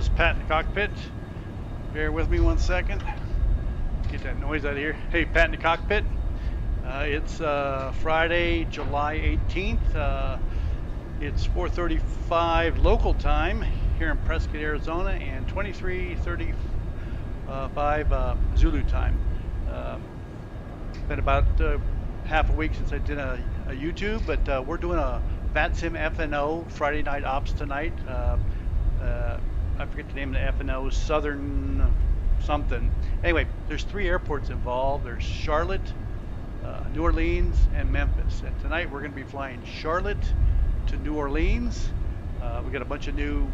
it's Pat in the cockpit. Bear with me one second. Get that noise out of here. Hey, Pat in the cockpit. It's Friday, July 18th. It's 4:35 local time here in Prescott, Arizona, and 23:35 Zulu time. It's been about half a week since I did a YouTube, but we're doing a Vatsim FNO Friday night ops tonight. I forget the name of the FNO, Southern something. Anyway, there's 3 airports involved. There's Charlotte, New Orleans, and Memphis. And tonight we're going to be flying Charlotte to New Orleans. We got a bunch of new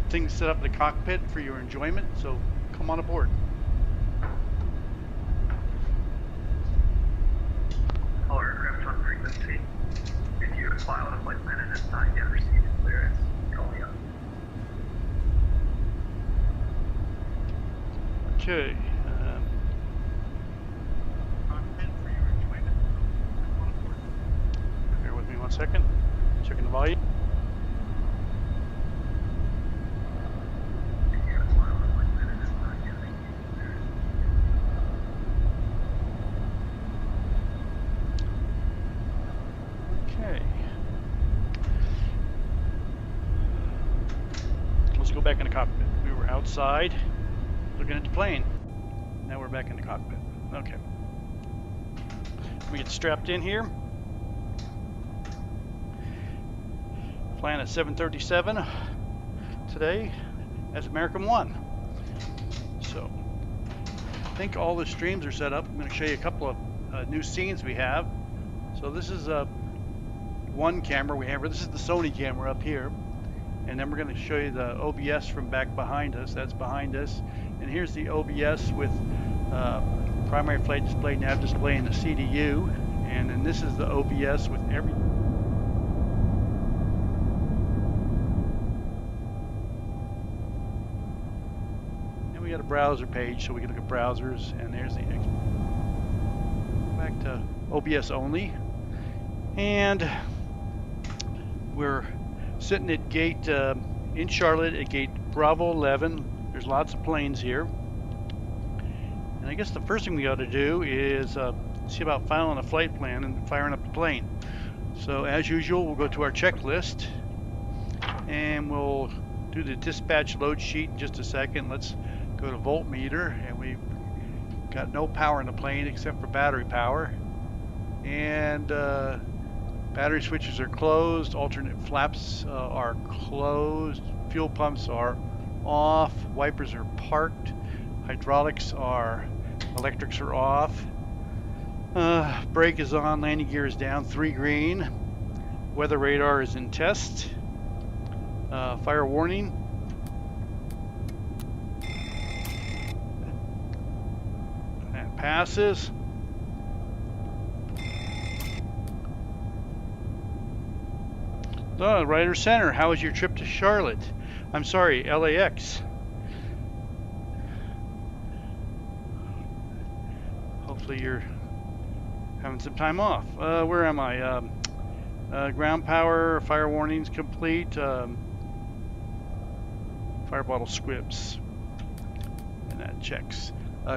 things set up in the cockpit for your enjoyment, so come on aboard. All aircraft on frequency. If you fly on a flight plan at this time, you have received clearance. Call me up. Okay. Cockpit for your enjoyment. Come on aboard. Bear with me one second. Checking the volume. Okay. Let's go back in the cockpit. We were outside looking at the plane. Now we're back in the cockpit. Okay. We get strapped in here. Flying at 737 today as American One. So I think all the streams are set up. I'm going to show you a couple of new scenes we have. So this is one camera we have. This is the Sony camera up here. And then we're going to show you the OBS from back behind us. That's behind us. And here's the OBS with primary flight display, nav display, and the CDU. And then this is the OBS with every. And we got a browser page, so we can look at browsers. And there's the back to OBS only. And we're sitting at gate in Charlotte at gate Bravo 11. There's lots of planes here. And I guess the first thing we ought to do is see about filing a flight plan and firing up the plane. So as usual, we'll go to our checklist and we'll do the dispatch load sheet in just a second. Let's go to voltmeter, and we've got no power in the plane except for battery power. And battery switches are closed, alternate flaps are closed, fuel pumps are off, wipers are parked, hydraulics are, electrics are off, brake is on, landing gear is down, 3 green, weather radar is in test, fire warning, that passes. Ryder Center, how was your trip to Charlotte? I'm sorry, LAX. Hopefully you're having some time off. Where am I? Ground power, fire warnings complete. Fire bottle squibs. And that checks.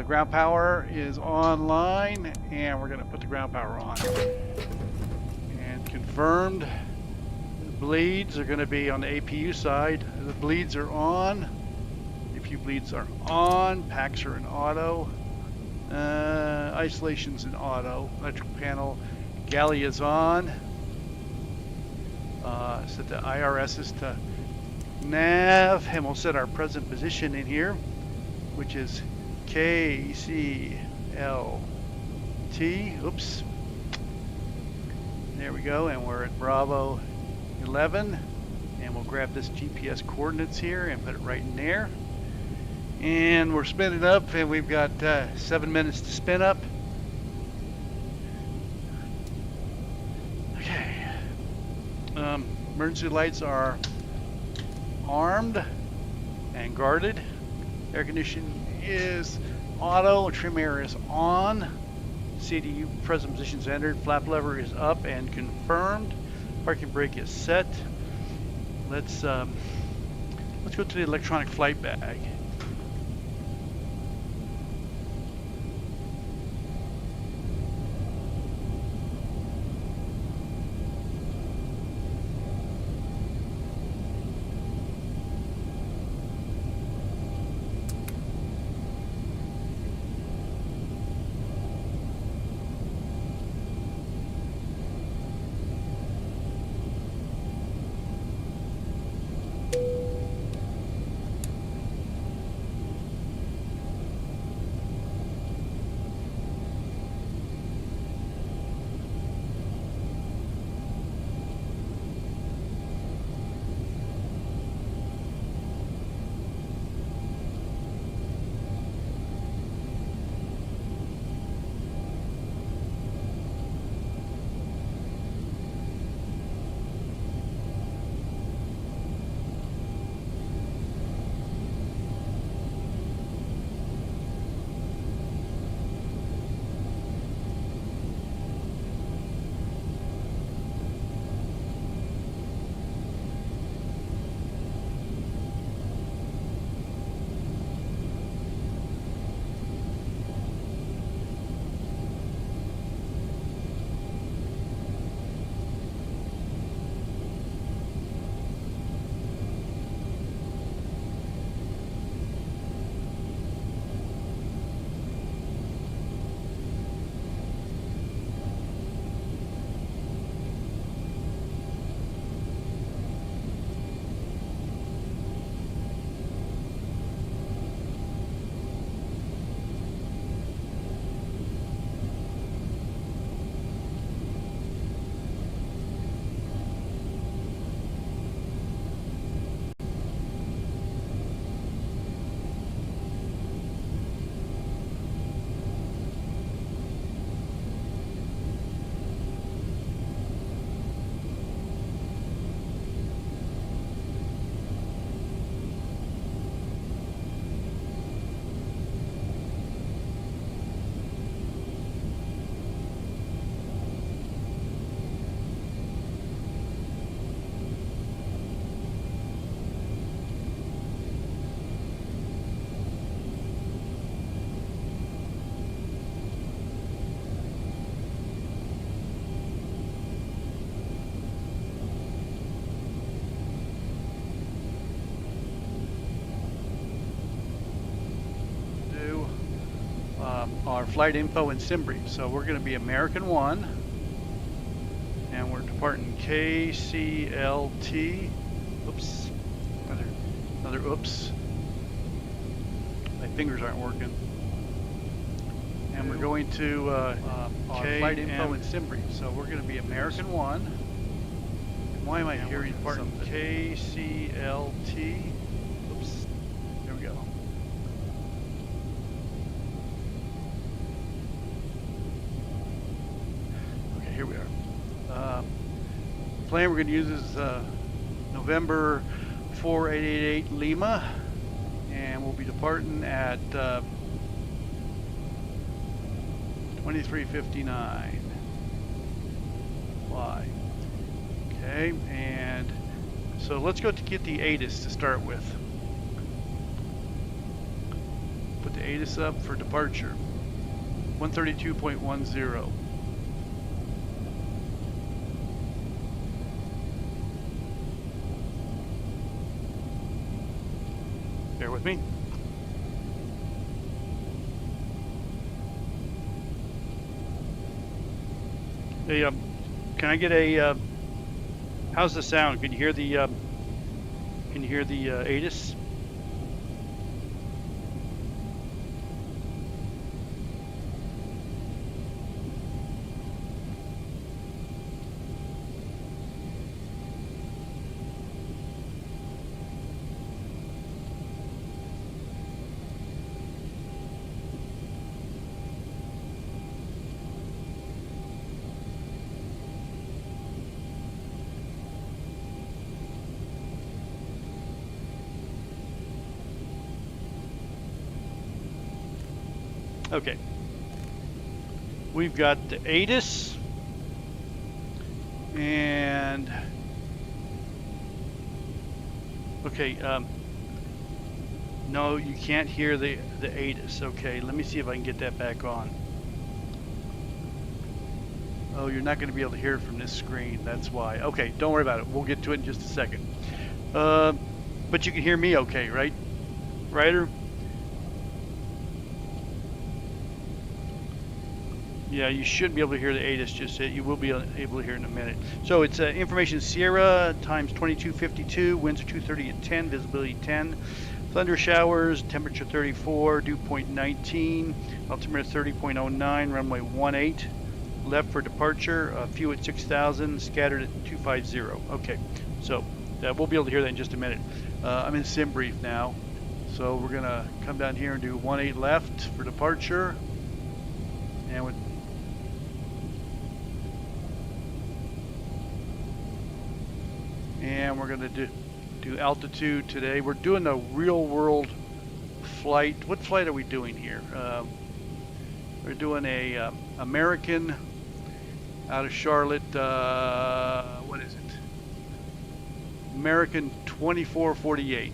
Ground power is online, and we're going to put the ground power on. And confirmed. Bleeds are going to be on the APU side. The bleeds are on. APU bleeds are on. Packs are in auto. Isolation's in auto. Electrical panel. Galley is on. Set the IRSs to nav, and we'll set our present position in here, which is KCLT. Oops. There we go, and we're at Bravo 11, and we'll grab this GPS coordinates here and put it right in there, and we're spinning up, and we've got 7 minutes to spin up. Okay. Emergency lights are armed and guarded. Air conditioning is auto. Trim air is on. CDU present positions entered. Flap lever is up and confirmed. Parking brake is set. Let's Let's go to the electronic flight bag. Our flight info and SimBrief. So we're going to be American 1, and we're departing KCLT. Oops, another oops. My fingers aren't working. And we're going to our flight info and SimBrief. So we're going to be American 1. Why am I hearing something? KCLT. Oops. There we go. Here we are. Plane we're going to use is November 4888 Lima, and we'll be departing at 2359. Fly. Okay, and so let's go to get the ATIS to start with. Put the ATIS up for departure. 132.10. Bear with me. Hey, can I get a? How's the sound? Can you hear the? Can you hear the ATIS? Okay. We've got the ATIS and okay, No, you can't hear the ATIS. Okay, let me see if I can get that back on. Oh, you're not going to be able to hear it from this screen. That's why. Okay, don't worry about it. We'll get to it in just a second. But you can hear me okay, right? Ryder? Yeah, you should be able to hear the ATIS just yet. You will be able to hear it in a minute. So it's information Sierra times 2252, winds are 230 at 10, visibility 10, thunder showers, temperature 34, dew point 19, altimeter 30.09, runway 18, left for departure, few at 6,000, scattered at 250. Okay, so we'll be able to hear that in just a minute. I'm in SimBrief now, so we're gonna come down here and do 18 left for departure, and with we're going to do altitude today. We're doing a real world flight. What flight are we doing here? We're doing a American out of Charlotte. What is it? American 2448.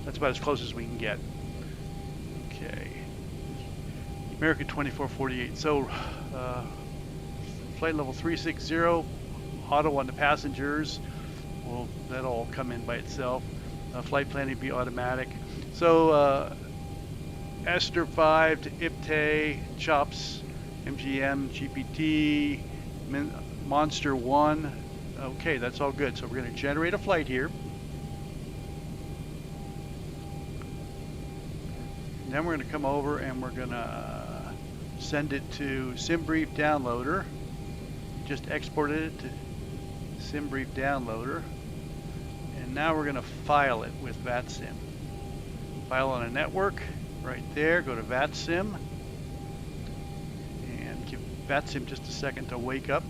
That's about as close as we can get. Okay. American 2448. So flight level 360, auto on the passengers. Well, that'll all come in by itself. Flight planning be automatic. So Esther 5 to IPTE, CHOPS, MGM, GPT, Monster 1. Okay, that's all good. So we're going to generate a flight here. And then we're going to come over and we're going to send it to SimBrief downloader. Just exported it to SimBrief downloader. And now we're going to file it with Vatsim. File on a network, right there. Go to Vatsim. And give Vatsim just a second to wake up.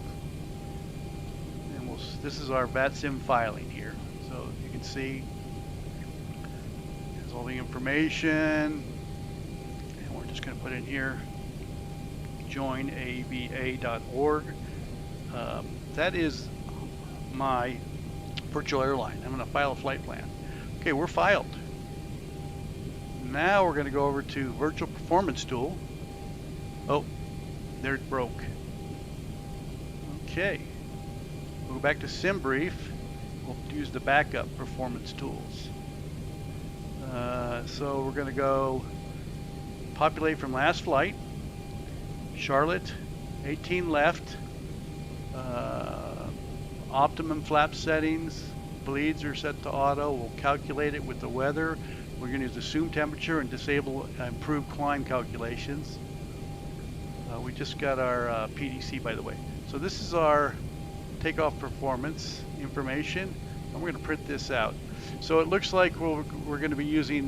And this is our Vatsim filing here. So you can see there's all the information. And we're just going to put in here joinava.org. That is my virtual airline. I'm going to file a flight plan. Okay, we're filed. Now we're going to go over to Virtual Performance Tool. Oh, there it broke. Okay, we'll go back to SimBrief. We'll use the backup performance tools. So we're going to go populate from last flight. Charlotte, 18 left. Optimum flap settings, bleeds are set to auto. We'll calculate it with the weather. We're going to use assume temperature and disable improved climb calculations. We just got our PDC, by the way. So this is our takeoff performance information, and we're going to print this out. So it looks like we're going to be using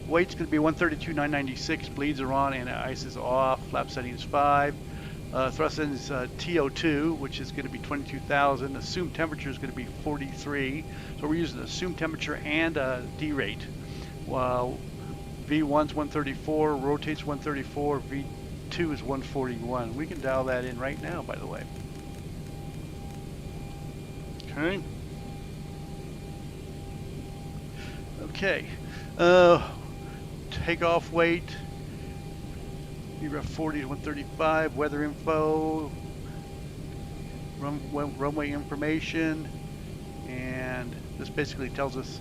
weight's going to be 132,996, bleeds are on, and ice is off. Flap settings 5. Thrust settings TO2, which is going to be 22,000. Assumed temperature is going to be 43. So we're using assumed temperature and D-rate. While V1's 134, rotates 134, V2 is 141. We can dial that in right now, by the way. Okay. Okay. Takeoff weight. Navigraph 40 to 135, weather info, runway information, and this basically tells us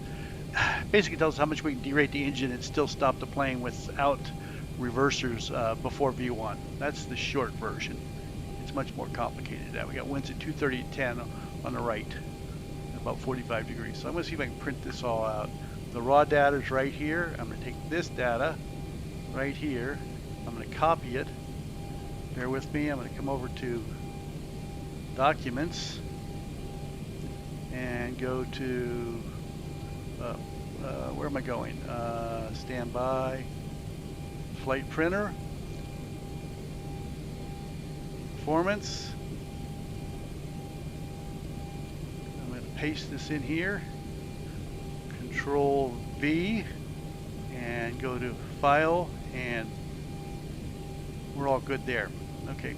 how much we can derate the engine and still stop the plane without reversers before V1. That's the short version. It's much more complicated than that. We got winds at 230 at 10 on the right, about 45 degrees. So I'm going to see if I can print this all out. The raw data is right here. I'm going to take this data right here. I'm going to copy it. Bear with me. I'm going to come over to Documents and go to where am I going? Standby, Flight Printer, Performance. I'm going to paste this in here. Control V and go to File, and we're all good there. Okay,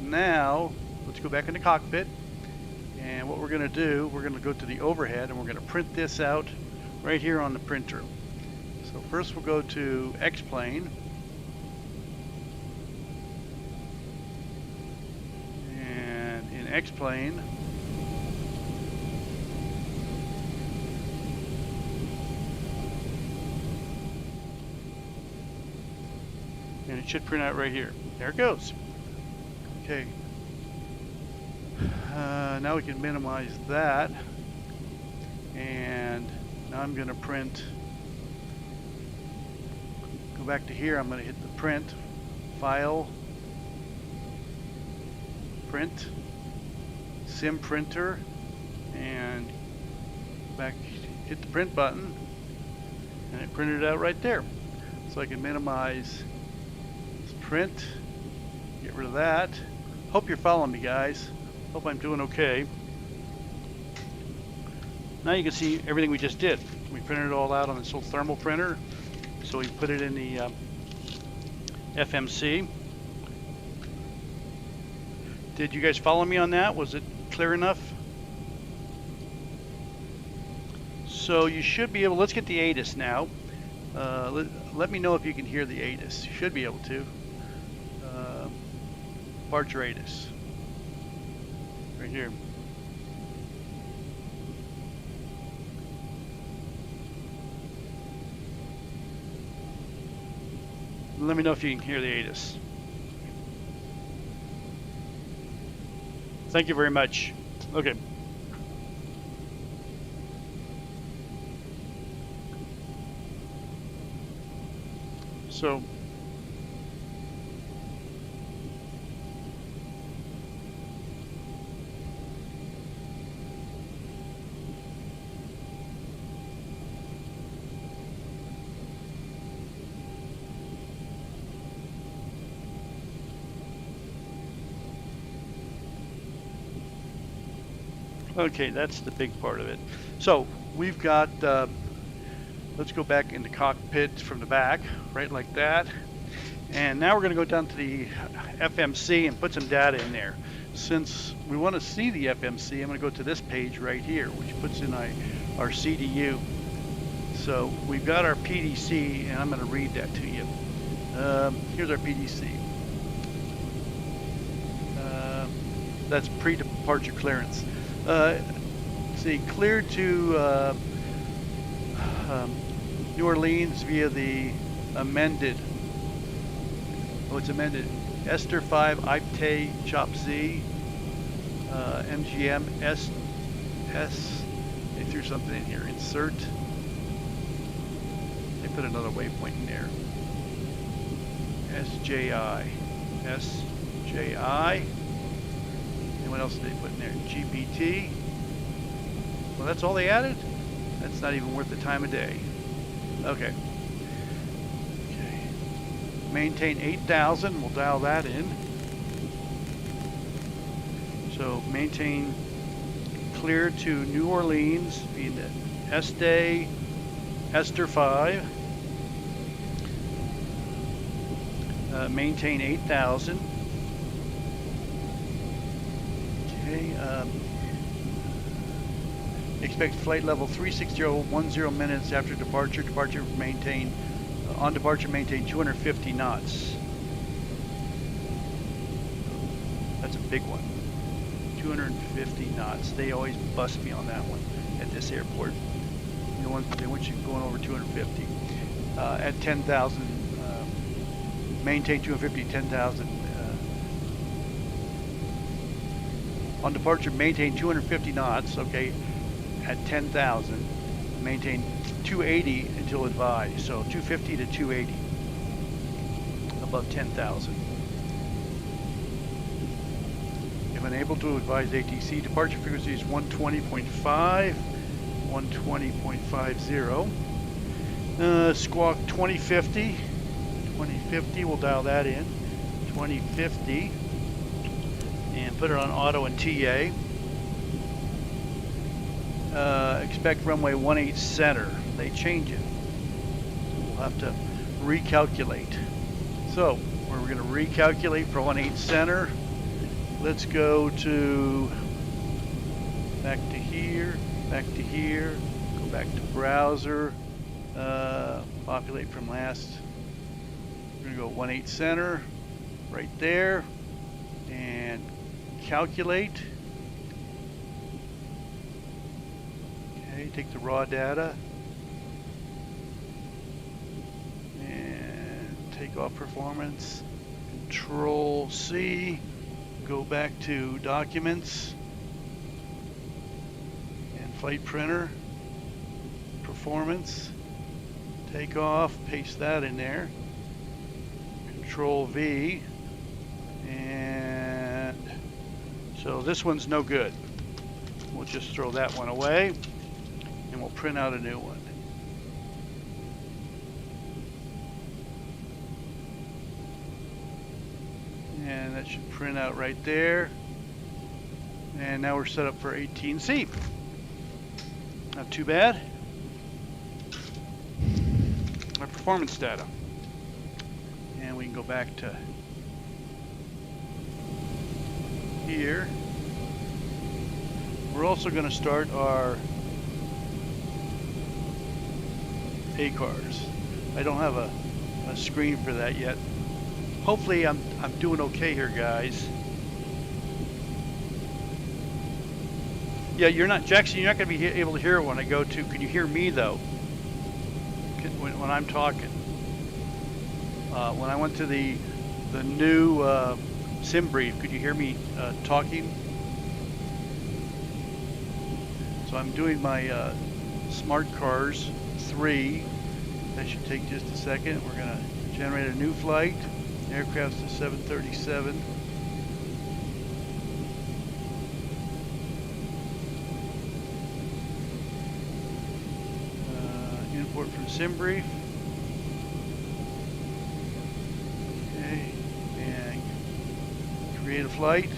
now let's go back into Cockpit And what we're going to do, we're going to go to the overhead and we're going to print this out right here on the printer. So first we'll go to X-plane. And in X-plane, and it should print out right here. There it goes. Okay. Now we can minimize that. And now I'm going to print. Go back to here. I'm going to hit the print. File. Print. Sim printer. And back, hit the print button. And it printed it out right there. So I can minimize print, get rid of that. Hope you're following me, guys. Hope I'm doing okay. Now you can see everything we just did. We printed it all out on this little thermal printer. So we put it in the FMC. Did you guys follow me on that? Was it clear enough? So you should be able, let's get the ATIS now. Let me know if you can hear the ATIS. You should be able to. Departure ATIS. Right here. Let me know if you can hear the ATIS. Thank you very much. Okay. So okay, that's the big part of it. So we've got, let's go back into Cockpit from the back, right like that. And now we're going to go down to the FMC and put some data in there. Since we want to see the FMC, I'm going to go to this page right here, which puts in our CDU. So we've got our PDC, and I'm going to read that to you. Here's our PDC. That's pre-departure clearance. See, cleared to New Orleans via the amended, it's amended, Ester 5 IPTE Chop Z, MGM S, they threw something in here, insert, they put another waypoint in there, SJI, and what else did they put in there? GPT. Well, that's all they added? That's not even worth the time of day. Okay. Okay. Maintain 8,000. We'll dial that in. So maintain clear to New Orleans via the Ester 5. Maintain 8,000. Okay. Expect flight level 36010 minutes after departure. Departure maintain, on departure maintain 250 knots. That's a big one. 250 knots. They always bust me on that one at this airport. They want you going over 250. At 10,000, maintain 250, 10,000. On departure, maintain 250 knots. Okay. At 10,000, maintain 280 until advised. So 250 to 280 above 10,000. If unable to advise ATC, departure frequency is 120.5, 120.50. Squawk 2050. 2050, we'll dial that in. 2050. And put it on auto and TA. Expect runway 18 center. They change it. We'll have to recalculate. So we're going to recalculate for 18 center. Let's go to back to here, back to here, go back to browser, populate from last. We're gonna go 18 center, right there, and calculate. Okay, take the raw data and take off performance. Control C, go back to documents and flight printer, performance, take off, paste that in there. Control V, and so this one's no good. We'll just throw that one away and we'll print out a new one. And that should print out right there. And now we're set up for 18C. Not too bad. Our performance data. And we can go back to here. We're also going to start our ACARS. I don't have a screen for that yet. Hopefully I'm doing okay here, guys. Yeah, you're not, Jackson, you're not going to be able to hear when I go to, can you hear me though? When I'm talking. When I went to the new SimBrief, could you hear me talking? So I'm doing my Smart Cars 3. That should take just a second. We're going to generate a new flight. Aircraft's the 737. Import from SimBrief. Okay, and create a flight.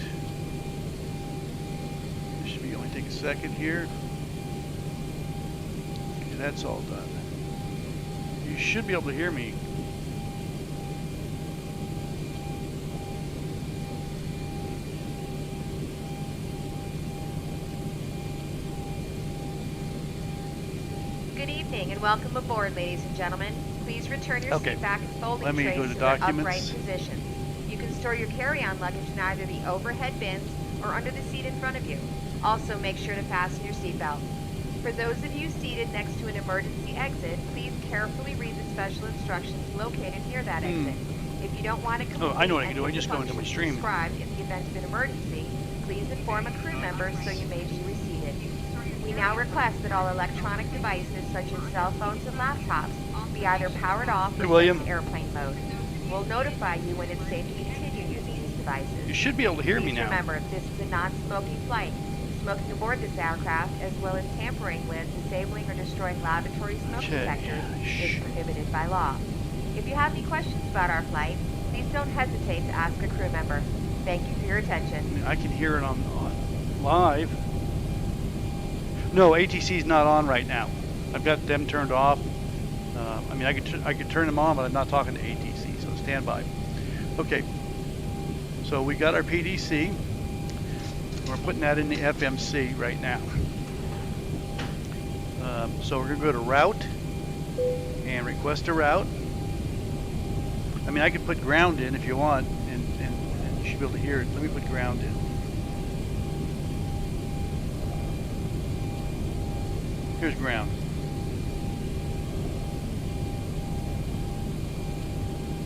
This should be only take a second here. Okay, that's all done. You should be able to hear me. Good evening and welcome aboard, ladies and gentlemen. Please return your seat back and folding trays go to their upright documents. positions. You can store your carry-on luggage in either the overhead bins or under the seat in front of you. Also, make sure to fasten your seatbelt. For those of you seated next to an emergency exit, please carefully read the special instructions located near that exit. If you don't want to complete I know what I can do. I any of just the go into my functions stream. described in the event of an emergency, please inform a crew member so you may be reseated. We now request that all electronic devices such as cell phones and laptops be either powered off or set to airplane mode. We'll notify you when it's safe to continue using these devices. You should be able to hear me now. Remember, this is a non-smoking flight. Smoking aboard this aircraft, as well as tampering with, disabling, or destroying lavatory smoke detectors, is prohibited by law. If you have any questions about our flight, please don't hesitate to ask a crew member. Thank you for your attention. I can hear it on live. No, ATC is not on right now. I've got them turned off. I mean, I could turn them on, but I'm not talking to ATC, so stand by. Okay. So we got our PDC. We're putting that in the FMC right now. So we're going to go to route and request a route. I mean, I could put ground in if you want, and you should be able to hear it. Let me put ground in. Here's ground.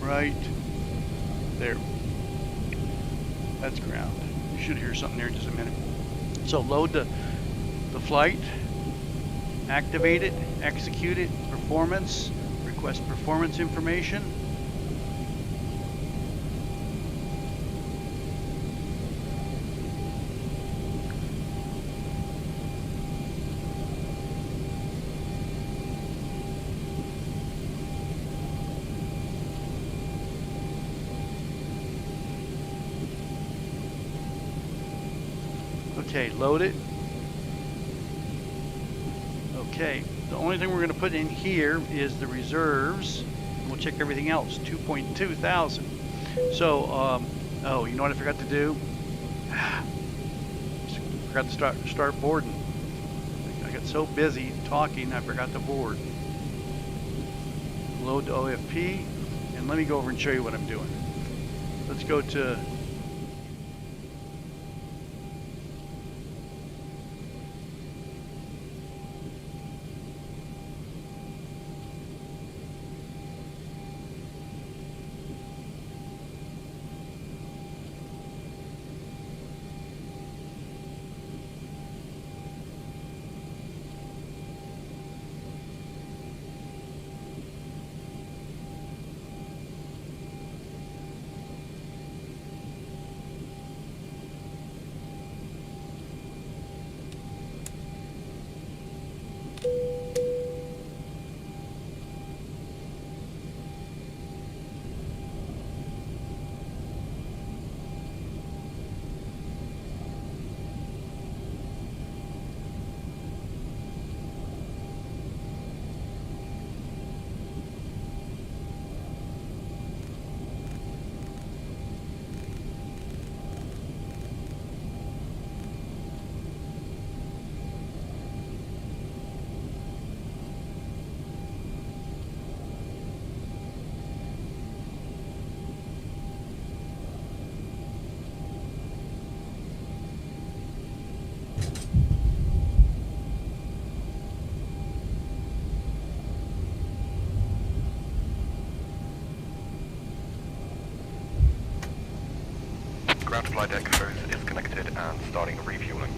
Right there. That's ground. You should hear something there in just a minute. So load the flight, activate it, execute it, performance, request performance information. Okay, load it. Okay, the only thing we're going to put in here is the reserves. We'll check everything else. 2.2 thousand. So, oh, you know what I forgot to do? forgot to start boarding. I got so busy talking, I forgot to board. Load to OFP, and let me go over and show you what I'm doing. Let's go to ground flight deck first is connected and starting refueling.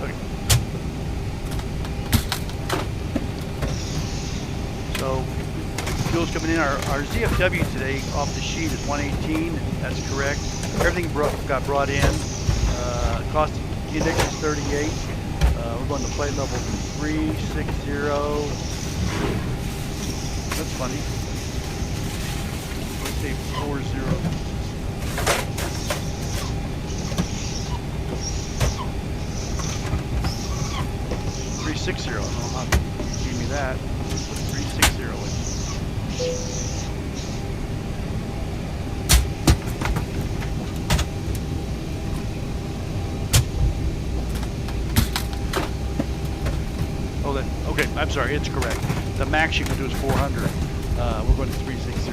okay. So fuel's coming in. Our ZFW today off the sheet is 118. That's correct. Everything got brought in. Cost index is 38. We're going to flight level 360. That's funny. Let's say 40. 360. I don't know how to give me that. 360 is. Oh, that, okay, I'm sorry, it's correct. The max you can do is 400. We're going to 360.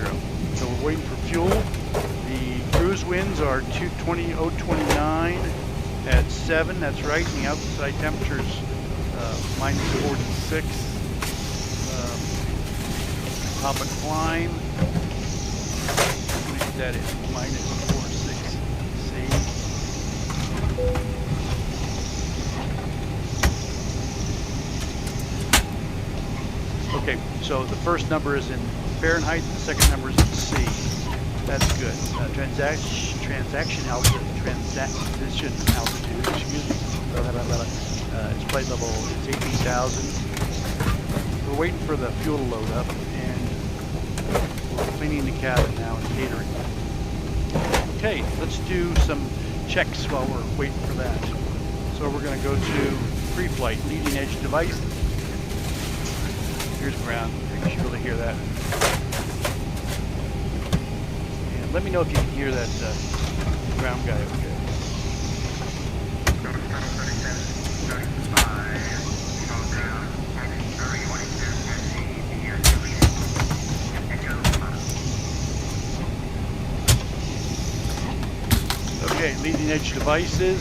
So we're waiting for fuel. The cruise winds are 220.029 at 7, that's right. And the outside temperature is minus 46. Hop and climb. What is that? Is minus 46. See? Okay, so the first number is in Fahrenheit, the second number is in C. That's good. Transition altitude, excuse me. It's flight level, it's 18,000. We're waiting for the fuel to load up, and we're cleaning the cabin now and catering. Okay, let's do some checks while we're waiting for that. So we're going to go to pre-flight, leading edge device. Here's ground. You should be able to hear that. And let me know if you can hear that ground guy over there. Okay, leading edge devices.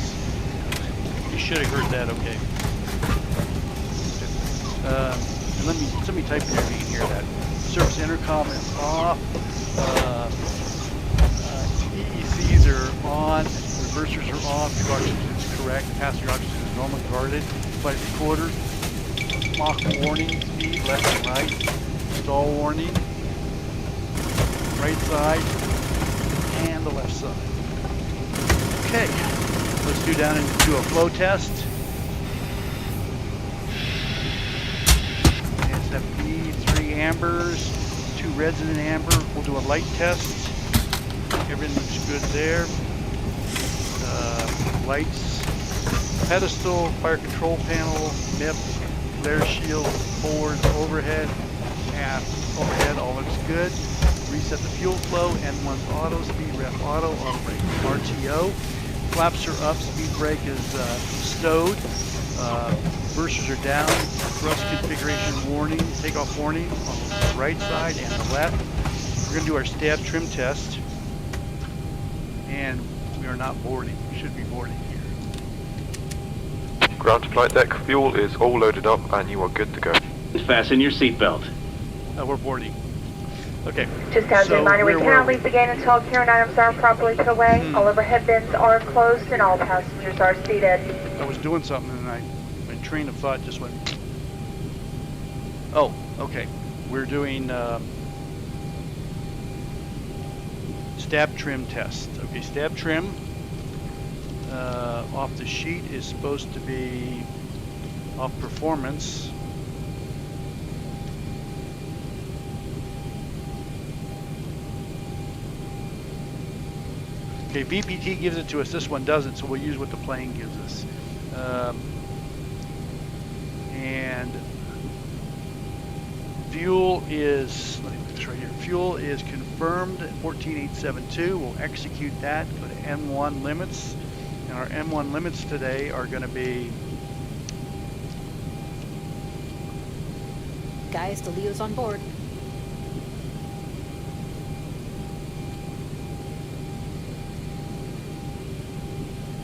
You should have heard that okay. And let me type here if you can hear that. Surface intercom is off. EECs are on. Reversers are off. Fuel oxygen is correct. Passenger oxygen is normally guarded. Flight recorder. Mach warning speed left and right. Stall warning. Right side and the left side. Okay, let's do down and do a flow test. ASXP, 3 ambers, 2 reds and an amber. We'll do a light test. Everything looks good there. Lights, pedestal, fire control panel, MIP, flare shield, forward, overhead, aft, overhead, all looks good. reset the fuel flow. N1's auto, speed ref auto, auto brake RTO. Flaps are up, speed brake is stowed. Versers are down. Thrust configuration warning, takeoff warning on the right side and the left. We're going to do our stab trim test. And we are not boarding. We should be boarding here. Ground to flight deck, fuel is all loaded up and you are good to go. Fasten your seatbelt. We're boarding. Okay. Just as a reminder, we cannot leave the gate until all carrying items are properly put away. All overhead bins are closed and all passengers are seated. I was doing something and my train of thought just went. Oh, okay. We're doing stab trim test. Okay, stab trim off the sheet is supposed to be off performance. Okay, VPT gives it to us. This one doesn't, so we'll use what the plane gives us. And fuel is, let me put this right here. Fuel is confirmed at 14872. We'll execute that. Go to M1 limits. And our M1 limits today are going to be. Guys, the Leo's on board.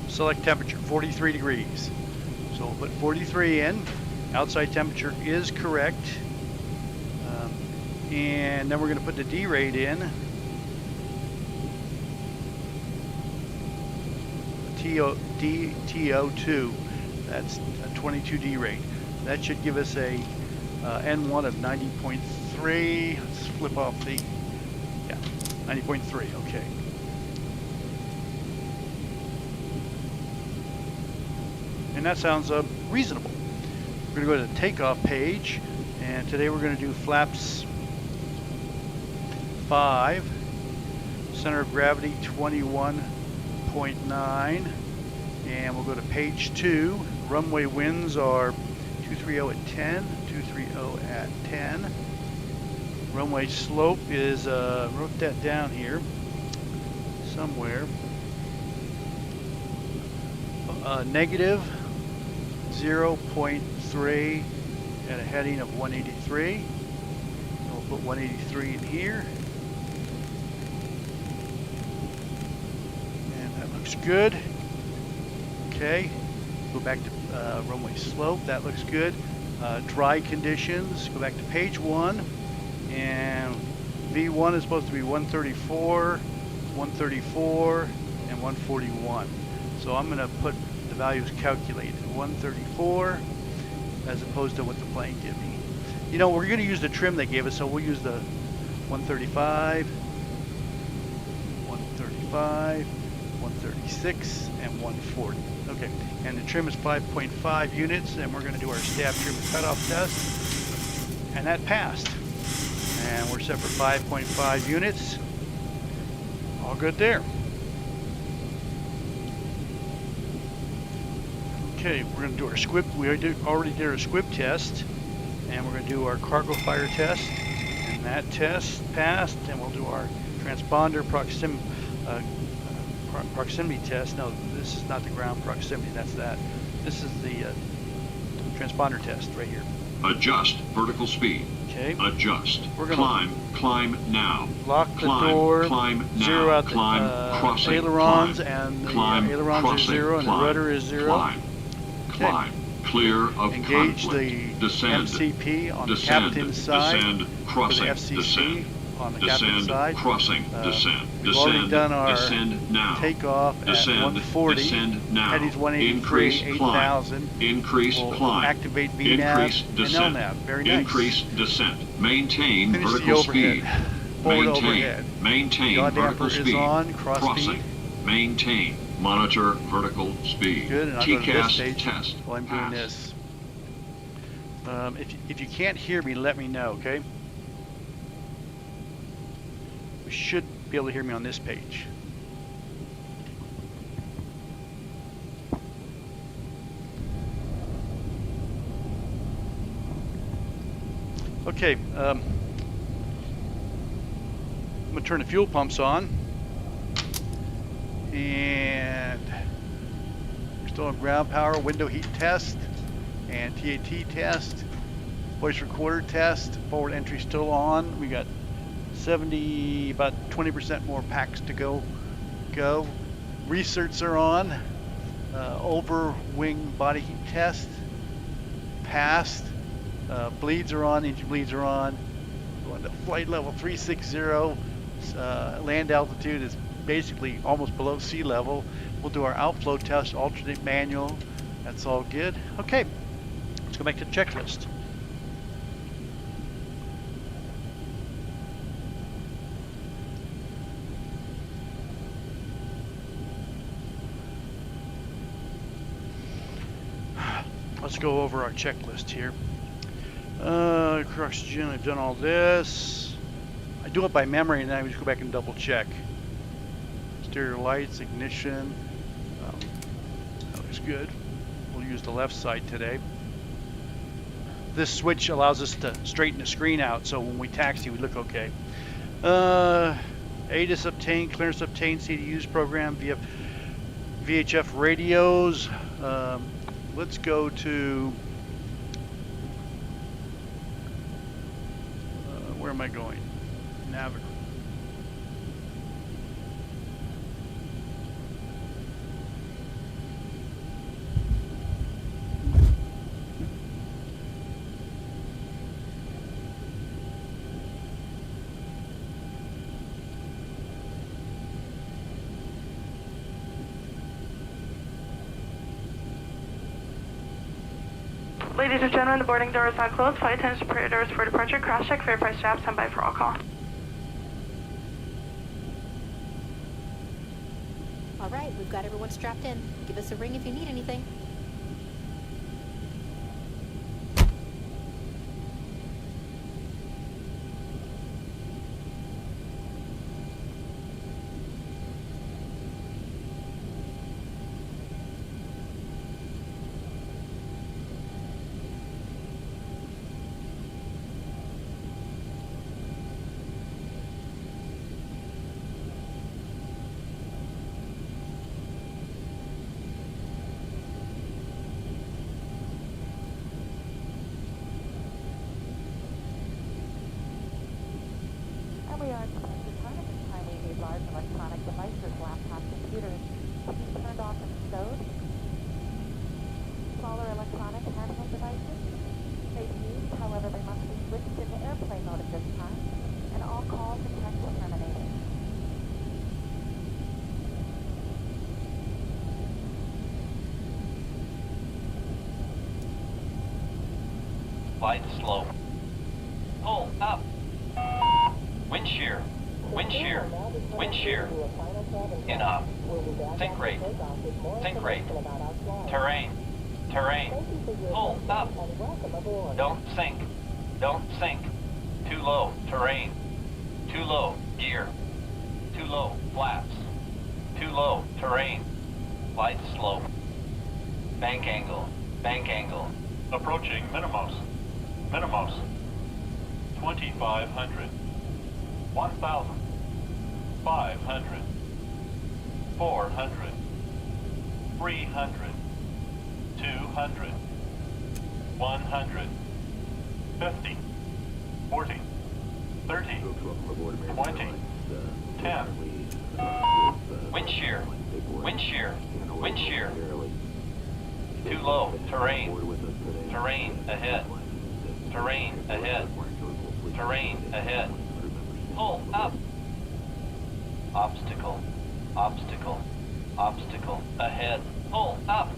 Select temperature, 43 degrees. So we'll put 43 in. Outside temperature is correct. And then we're going to put the D rate in. TO2. That's a 22 D rate. That should give us a N1 of 90.3. Let's flip off the, 90.3, okay. And that sounds reasonable. We're going to go to the takeoff page, and today we're going to do flaps 5, center of gravity 21.9, and we'll go to page 2. Runway winds are 230 at 10, 230 at 10. Runway slope is, wrote that down here somewhere, negative 0.3 at a heading of 183. And we'll put 183 in here. And that looks good. Okay. Go back to runway slope. That looks good. Dry conditions. Go back to page 1. And V1 is supposed to be 134, 134, and 141. So I'm going to put the values calculated. 134 as opposed to what the plane gave me. You know, we're going to use the trim they gave us, so we'll use the 135, 135, 136, and 140. Okay, and the trim is 5.5 units, and we're going to do our stab trim cutoff test, and that passed. And we're set for 5.5 units. All good there. Okay, we're going to do our squib. We already did our squib test, and we're going to do our cargo fire test, and that test passed. And we'll do our transponder proximity test. No, this is not the ground proximity. That's that. This is the transponder test right here. Adjust vertical speed. Okay. Adjust. We're gonna climb now. Lock the door. Climb now. Zero out the crossing. ailerons, Climb. and the Climb. ailerons Crossing. are zero, and Climb. the rudder is zero. Climb. Climb. Clear of Engage conflict. the Descend. MCP on Descend. the captain's side. Descend. Crossing. For the FCC Descend. on the captain's Descend. side. Crossing. Descend. We've already Descend. done our Descend now. takeoff Descend. at 140. Descend now. Headings 183, Increase 8,000. Increase We'll climb. activate VNAV Increase and descent. LNAV. Very nice. Increase descent. Maintain Finish the vertical overhead. speed. Forward Maintain. overhead. Maintain Yaw damper vertical is speed. on. Cross Crossing. speed. Maintain. Monitor vertical speed. Good, and I'll go to this TCAS page test. while I'm doing Pass. this. If you can't hear me, let me know, okay? We should be able to hear me on this page. gonna turn the fuel pumps on. And we're still on ground power, window heat test, and TAT test, voice recorder test, forward entry still on. We got 70, about 20% more packs to go. Research are on. Over wing body heat test passed. Bleeds are on, engine bleeds are on. Going to flight level 360. Land altitude is basically almost below sea level. We'll do our outflow test, alternate manual. That's all good. Okay, let's go back to the checklist. Let's go over our checklist here. Oxygen, I've done all this. I do it by memory and then I just go back and double check. Exterior lights, ignition. That looks good. We'll use the left side today. This switch allows us to straighten the screen out, so when we taxi, we look okay. ATIS obtained, clearance obtained, CDUs program via VHF radios. Let's go to, where am I going? Navigraph. Ladies and gentlemen, the boarding door is now closed. Flight attendants prepare doors for departure. Cross check, fair price strap, stand by for all call. All right, we've got everyone strapped in. Give us a ring if you need anything. We are at the time at this time we need large electronic devices, laptops, computers, to be turned off and stowed. Smaller electronic handheld devices may be used, however they must be switched into airplane mode at this time, and all calls and texts are terminated. Glide slow. Pull up. Wind shear, wind shear, wind shear. In up. Sink rate, terrain, terrain. Pull up. Don't sink, don't sink. Too low, terrain. Too low, gear. Too low, flaps. Too low, terrain. Glide slow. Bank angle, bank angle. Approaching minimums, minimums. 2,500. 1,000, 500, 400, 300, 200, 100, 50, 40, 30, 20, 10. Wind shear, wind shear, wind shear. Too low, terrain, terrain ahead, terrain ahead, terrain ahead. Pull up. Obstacle, obstacle, obstacle ahead. Pull up.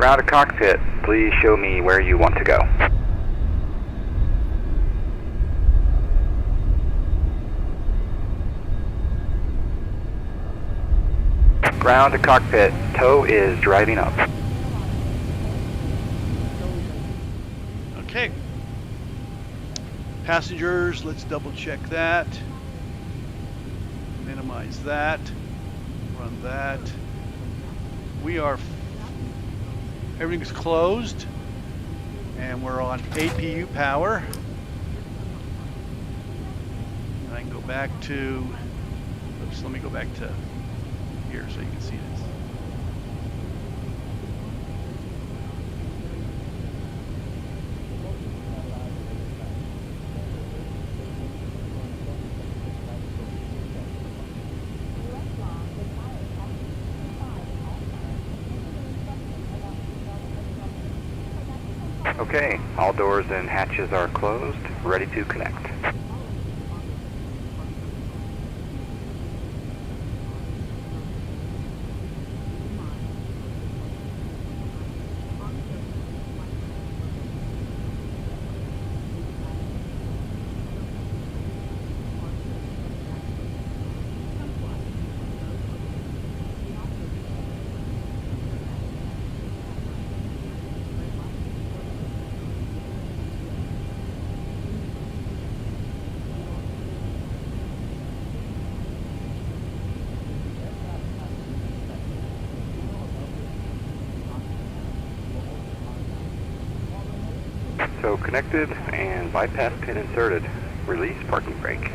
Ground to cockpit, please show me where you want to go. Ground to cockpit, tow is driving up. Okay. Passengers, let's double check that. Minimize that. Run that. We are, everything's closed. And we're on APU power. I can go back to, oops, let me go back to here so you can see this. Okay, all doors and hatches are closed, ready to connect. So connected and bypass pin inserted. Release parking brake.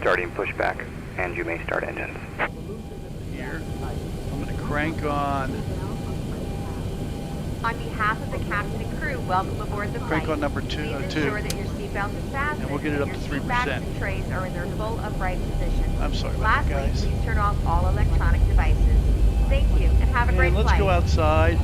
Starting pushback, and you may start engines. Here, I'm going to crank on. On behalf of the captain and crew, welcome aboard the flight. Crank on number two. Please ensure that your seatbelt is fastened And we'll get it up to 3%. Your seat backs and trays are in their full upright position. I'm sorry about that, Lastly, guys. please turn off all electronic devices. Thank you, and have a great And let's flight. go outside.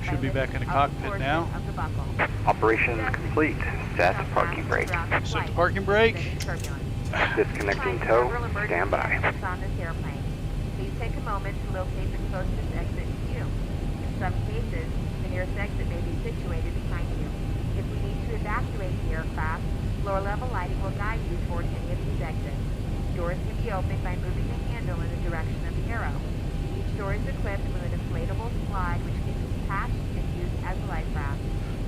Should be back in the cockpit now. Operation complete. Set parking brake. Set the parking brake. Disconnecting tow. Stand by. On this airplane. Please take a moment to locate the closest exit to you. In some cases, the nearest exit may be situated behind you. If we need to evacuate the aircraft, lower level lighting will guide you toward any of these exits. Doors can be opened by moving the handle in the direction of the arrow. Each door is equipped with an inflatable slide which can be attached and used as a life raft.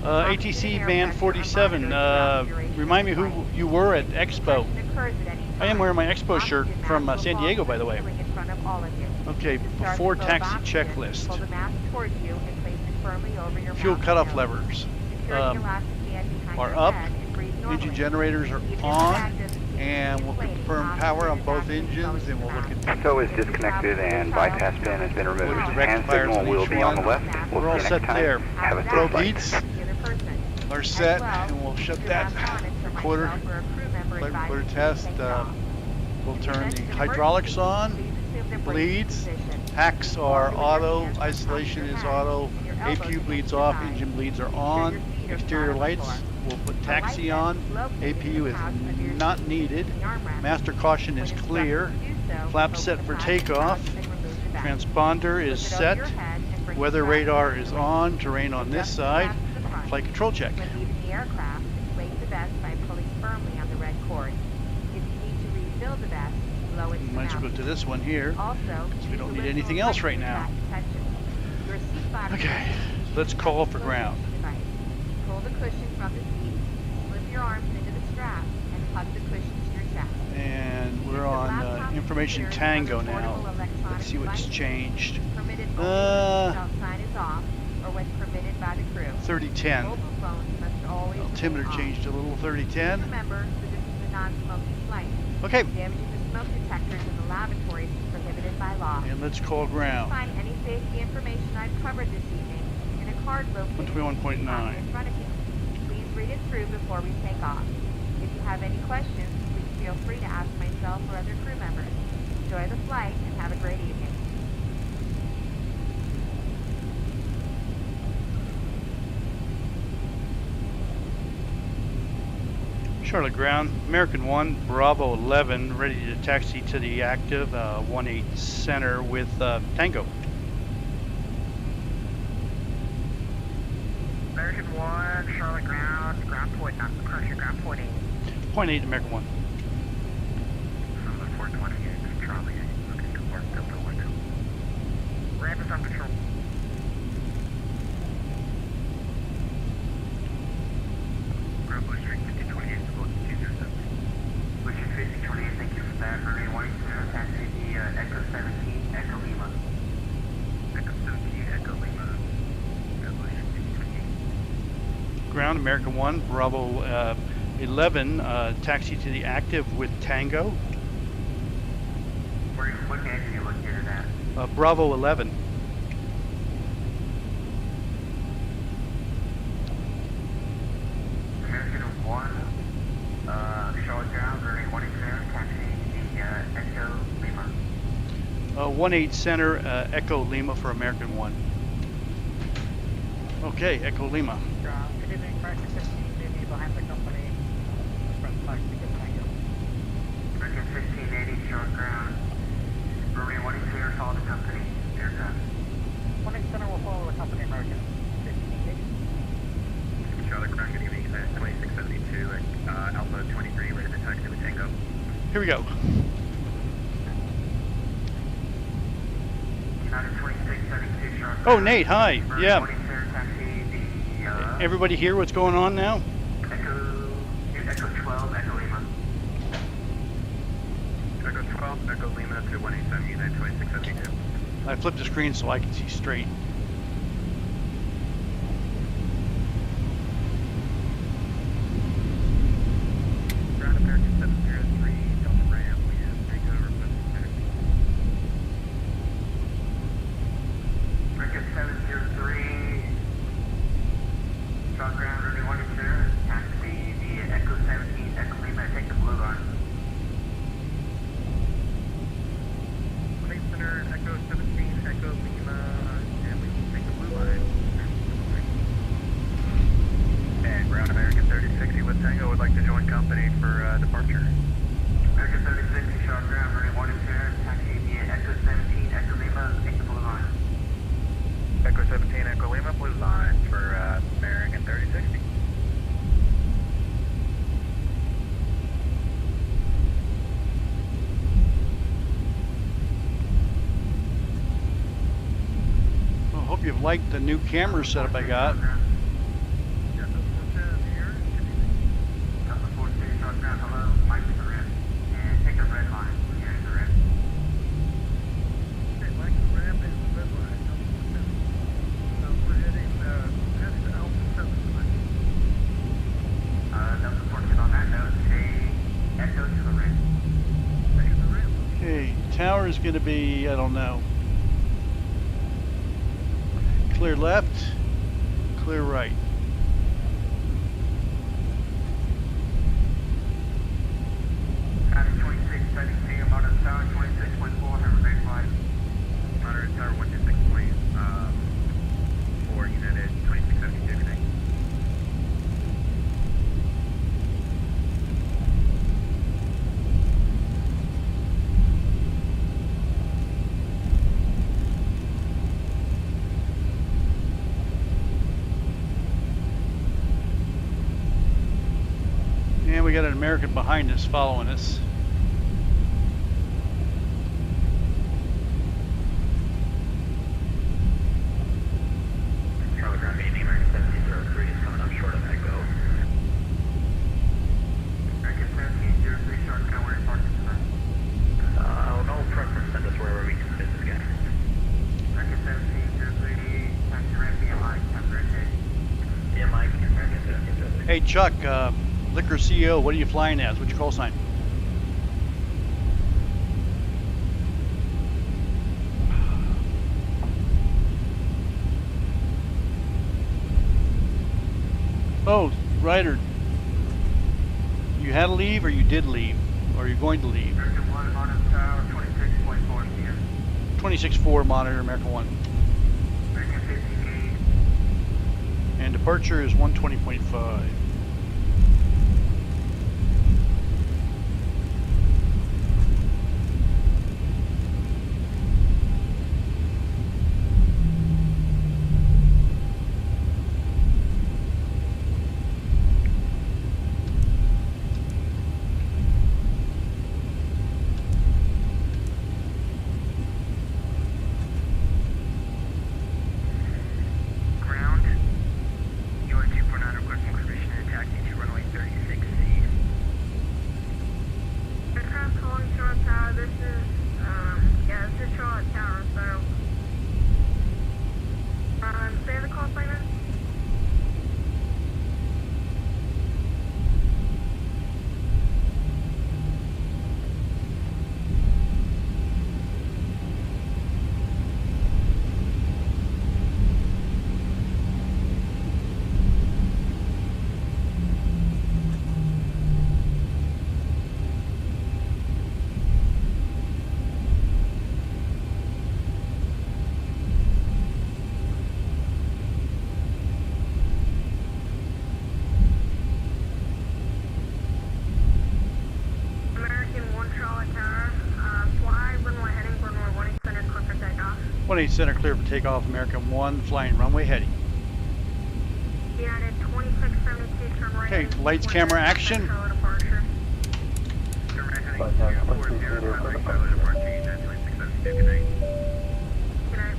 ATC Band 47. Remind me who you were at Expo. I am wearing my Expo shirt from San Diego, by the way. Okay, before taxi checklist. Fuel cutoff levers are up. Engine generators are on. And we'll confirm power on both engines, and we'll look at... So is disconnected and bypass pin has been removed. Hand signal will be on the left. We'll We're all see you set next time. there. Have a Throw safe flight. beats are set, and we'll shut that recorder test. We'll turn the hydraulics on, bleeds, packs are auto, isolation is auto, APU bleeds off, engine bleeds are on, exterior lights, we'll put taxi on, APU is not needed, master caution is clear, flap set for takeoff, transponder is set, weather radar is on, terrain on this side, flight control check. Might as well go to this one here, because we don't need anything else right now. Okay, let's call for ground. Pull the cushion from the seat, slip your arms into the strap, and hug the cushion to your chest. And we're on information Tango now. Let's see what's changed. 3010. Altimeter changed a little. 3010. Remember, this is a non-smoking flight. Okay. Damaging the smoke detectors in the lavatories is prohibited by law. And let's call ground. Find any safety information I've covered this evening in a card located 121.9. in front of you. Please read it through before we take off. If you have any questions, please feel free to ask myself or other crew members. Enjoy the flight and have a great evening. Charlotte ground, American 1, Bravo 11, ready to taxi to the active, 18 center with Tango. American 1, Charlotte ground, ground point, not pressure, ground point 8. Point 8, American 1. From the 428, Charlie 8, looking to work Delta window. Ramp is on control. Ground Bush Street 5028, supposed to 207. Bush Street 5028, thank you for that. Runway 10, taxi the Echo 17, Echo Lima. Echo 17, Echo Lima. Ground Bush 5028. Ground, American 1, Bravo 11, taxi to the active with Tango. What engine are you located at? Bravo 11. American 1, Charlotte ground, runway 10, taxi the Echo Lima. 18 center, Echo Lima for American 1. Okay, Echo Lima. Good evening, practice 1580 behind the company. Front flag to get Tango. American 1580, short ground. Runway 10, follow the company. Aircraft. 18 center will follow the company, American 1580. Charlotte ground, good evening, 2672 at Alpha 23, ready to taxi with Tango. Here we go. United 2672, short ground. Oh, Nate, hi. Yeah. Taxi, Everybody hear what's going on now? Echo 12, Echo Lima. Echo 12, Echo Lima to 187, United 2672. I flipped the screen so I can see straight. Ground American 703, Delta Ram, we have takeover with taxi. American 703, short ground, runway 10, taxi via Echo 17, Echo Lima, take the blue line. 18 center, Echo 17, Echo Lima, and we will take the blue line. And ground American 3060 with Tango would like to join company for departure. American 3060, short ground, runway 10, taxi via Echo 17, Echo Lima, take the blue line. Echo 17, Echo Lima, blue line for American 3060. Well, hope you've liked the new camera setup I got. Yeah, Tower is going to be, I don't know. Clear left, clear right. Pattern 2670, I'm on the tower, 26.4, have a great flight. Monitor tower 126.4, United 2672, good night. And we got an American behind us following us. Charlie Ground meeting, American 1703 is coming up short of Echo. American 1703 short, kind of where you're parking tonight. No preference, send us wherever we can fit this guy. American 1703, taxi ramp, BMI, temporary day. BMI, American 1703. Hey Chuck, Liquor CEO, what are you flying as? What's your call sign? Oh, Ryder, you had to leave or you did leave? Or are you going to leave? American 1, monitor tower, 26.4 PM. 26.4 monitor, American 1. American 58. And departure is 120.5. Ground, your 249 requesting permission to taxi to runway 36C. Aircraft calling Charlotte Tower, this is Charlotte Tower, so, say the call sign. American 1 Charlotte Tower, fly, runway heading, runway 18 center, clear for takeoff. 18 center clear for takeoff, American 1, flying runway heading. United 2672, turn right. Okay, lights, camera, action. Charlotte departure. Turn right heading, 40, runway Charlotte departure, United 2672, good night. Good night.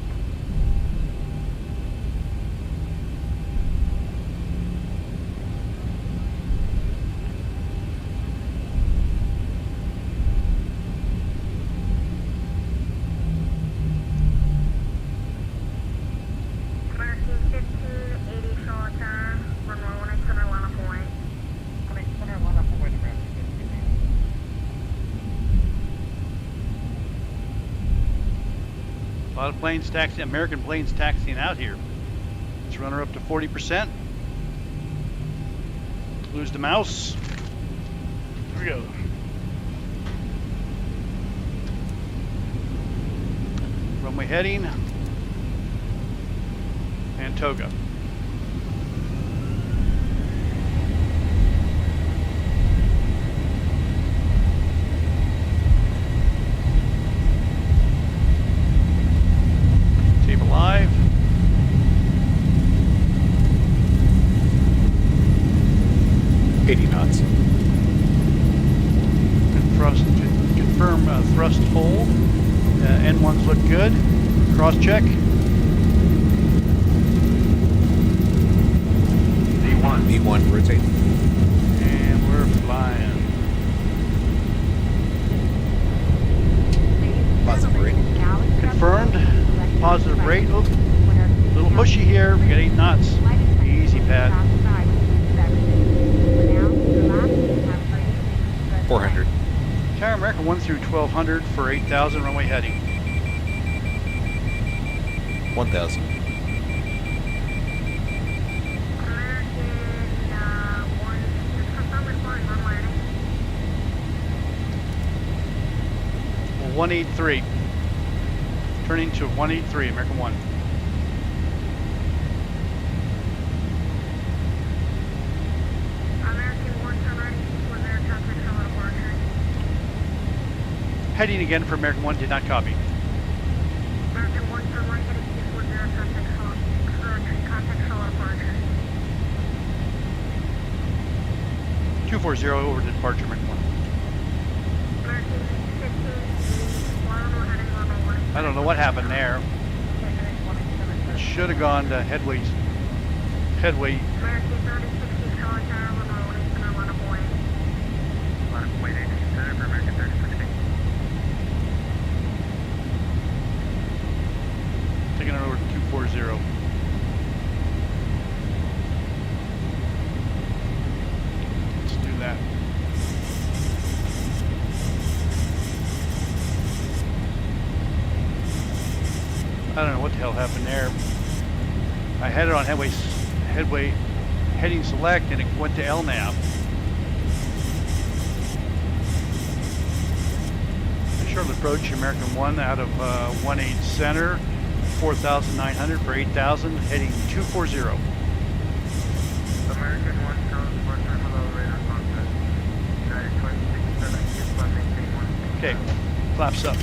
American 1580 Charlotte Tower, runway 18 center, line up point. 18 center, line up point, American 1580. A lot of planes taxiing, American planes taxiing out here. Let's run her up to 40%. Lose the mouse. Here we go. Runway heading. And toga. Tape alive. Confirm thrust full. N1s look good. Cross check. V1, rotate. And we're flying. Positive rate. Confirmed. Positive rate. Oh, a little pushy here. We got 8 knots. Easy, Pat. 400. Tower American 1 through 1200 for 8,000 runway heading. 1,000. Well, 183. Turning to 183, American 1. Heading again for American 1, did not copy. American 1 for line heading 240, contact Charlotte departure. 240 over to departure, American 1. American 15, heading level 1. I don't know what happened there. Should have gone to headway. American 3060, Charlotte Tower, level 1, center line of way. Line of way, center for American 3060. Taking it over to 240. Let's do that. I don't know what the hell happened there. I had it on headway heading select and it went to LNAV. Charlotte approach American 1 out of 18 center. 4,900 for 8,000, heading 240. American 1, Charles, part-time below radar contact. United 2670, maintain 160,000. Okay, flaps up.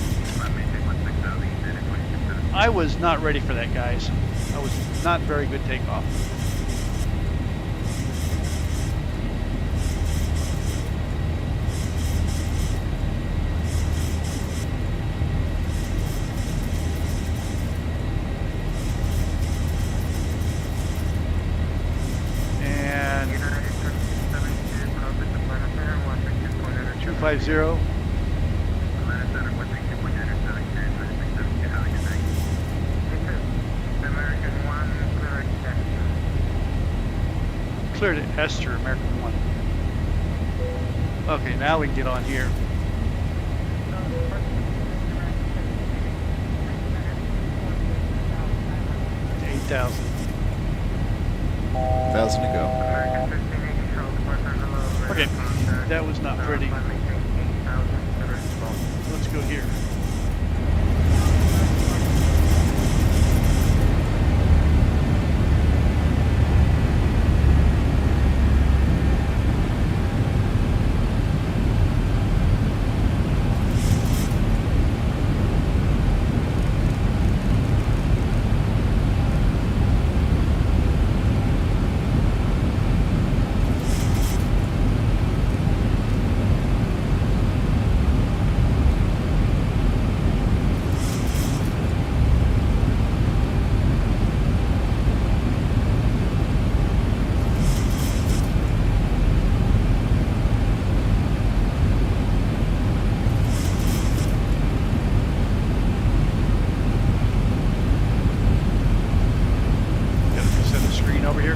Maintain 160,000, United 2670. I was not ready for that, guys. I was not very good takeoff. And 250. Cleared at Esther, American 1. Okay, now we can get on here. To 8,000. 1,000 to go. Okay, that was not pretty. Let's go here.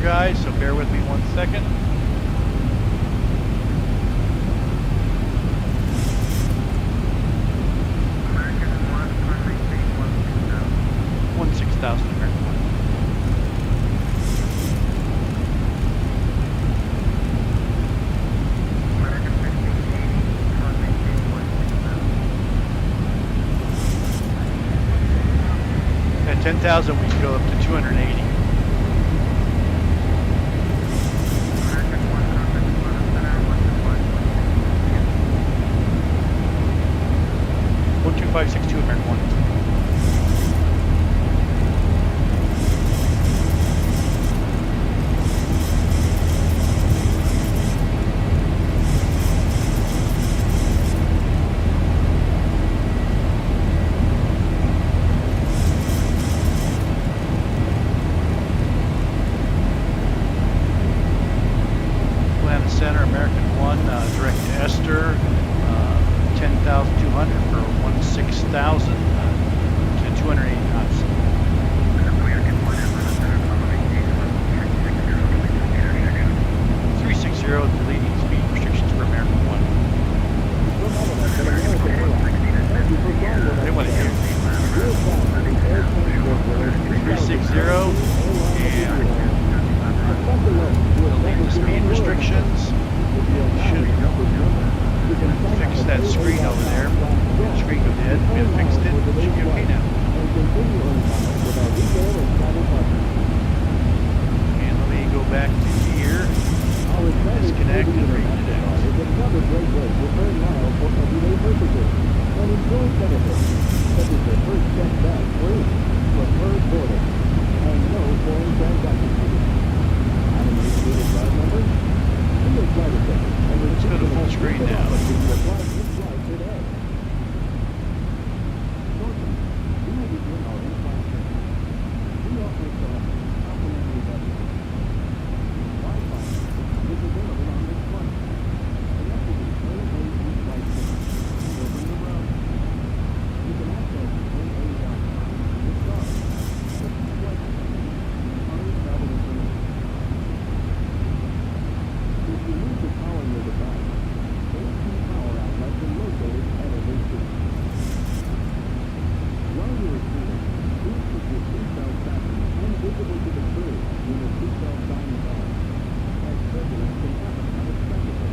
Guys, so bear with me 1 second. American 1, maintain 160,000. 16,000 American 1. American 1580, maintain 160,000. At 10,000 we can go up to 280. 562 American 1. Atlanta Center, American 1, direct to Esther, 10,200 for 16,000 to 280 knots. 360, deleting speed restrictions for American 1. We have fixed it. It should be okay now. And let me go back to here. Disconnect and reconnect. And enjoy benefits such as your first check back free, preferred boarding, and no foreign transaction fees. Have an indicated card number? See your flight attendant and let's go to full screen now. Today. Shortly, we will begin our in-flight training. We also select complimentary beverages. Wi-Fi is available on this flight. Connect with the AAE flight system. Open the browser. You can access AA.com with stars, the flight system, and other travel information. If you need to power your device, AC power outlets are located at every seat. While you are seated, please keep your seatbelt fastened and visible to the crew when the seatbelt sign is on, as turbulence can happen unexpectedly.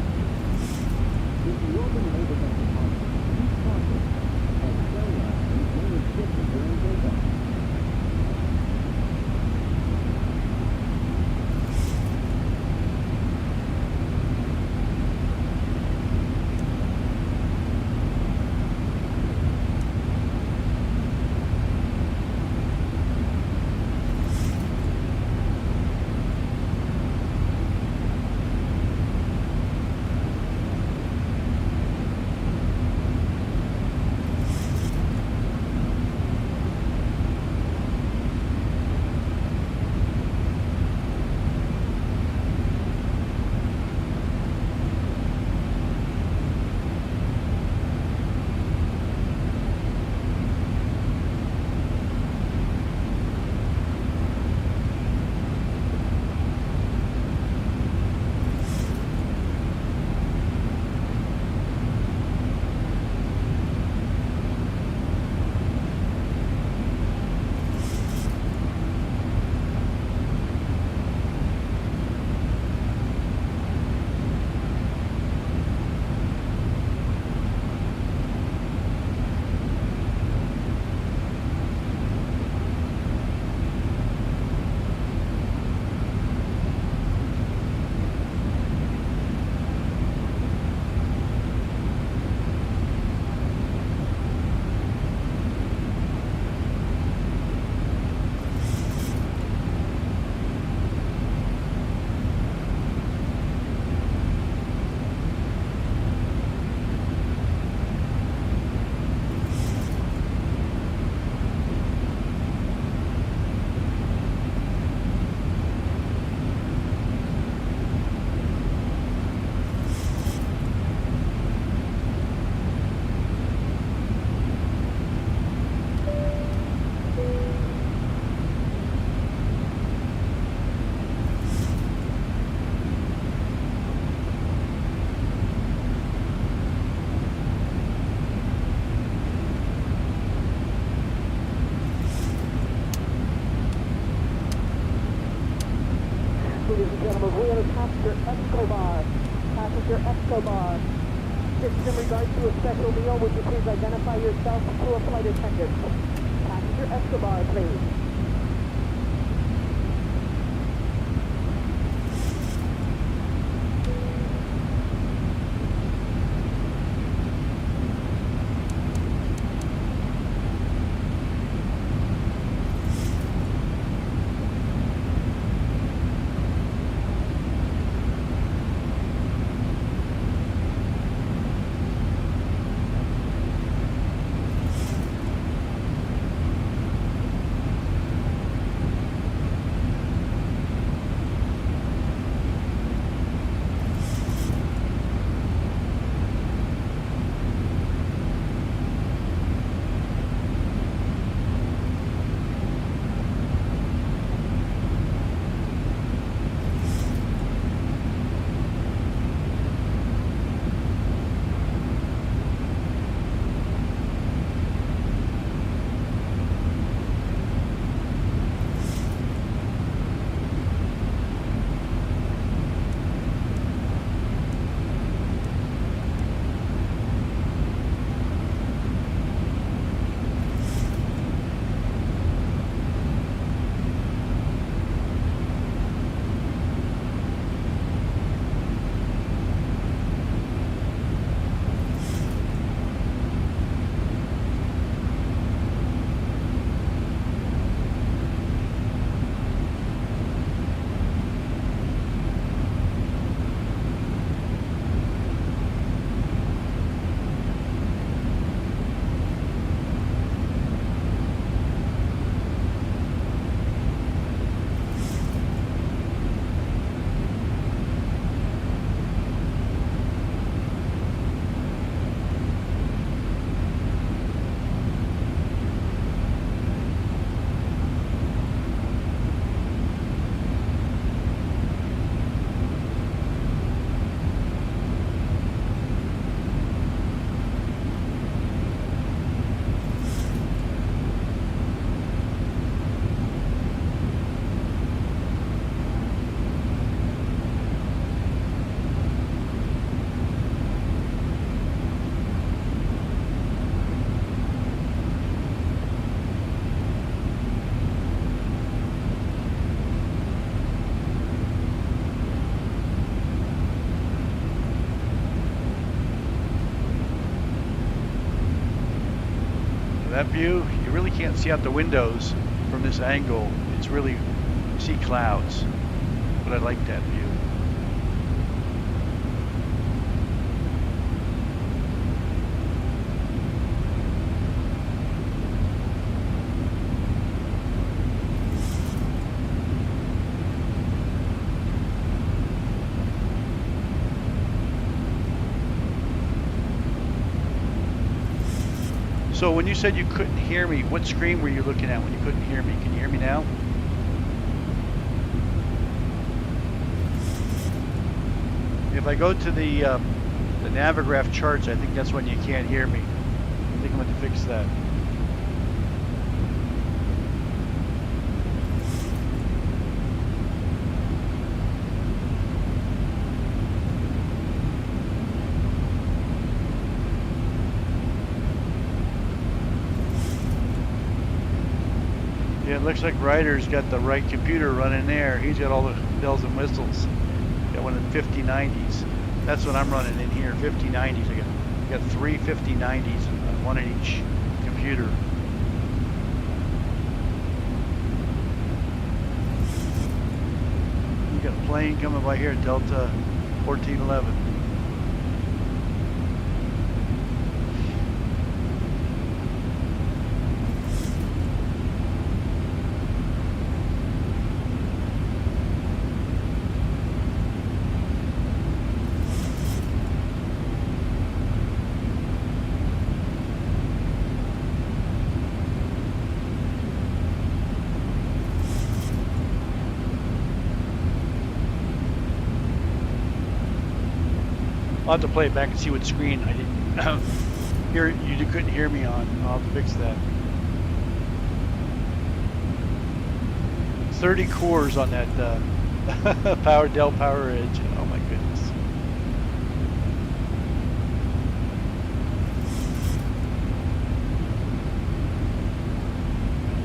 If you open an overhead compartment, use caution, as carry items may have shifted during takeoff. Escobar. This is in regards to a special meal. Would you please identify yourself to a flight attendant? Passenger Escobar, please. That view, you really can't see out the windows from this angle. It's really, you see clouds, but I like that view. So when you said you couldn't hear me, what screen were you looking at when you couldn't hear me? Can you hear me now? If I go to the Navigraph charts, I think that's when you can't hear me. I think I'm going to fix that. Yeah, it looks like Ryder's got the right computer running there. He's got all the bells and whistles. Got one of the 5090s. That's what I'm running in here, 5090s. I got 3 5090s, one in each computer. You got a plane coming by here, Delta 1411. I'll have to play it back and see what screen I didn't hear. You couldn't hear me on. I'll have to fix that. 30 cores on that Dell Power Edge. Oh my goodness.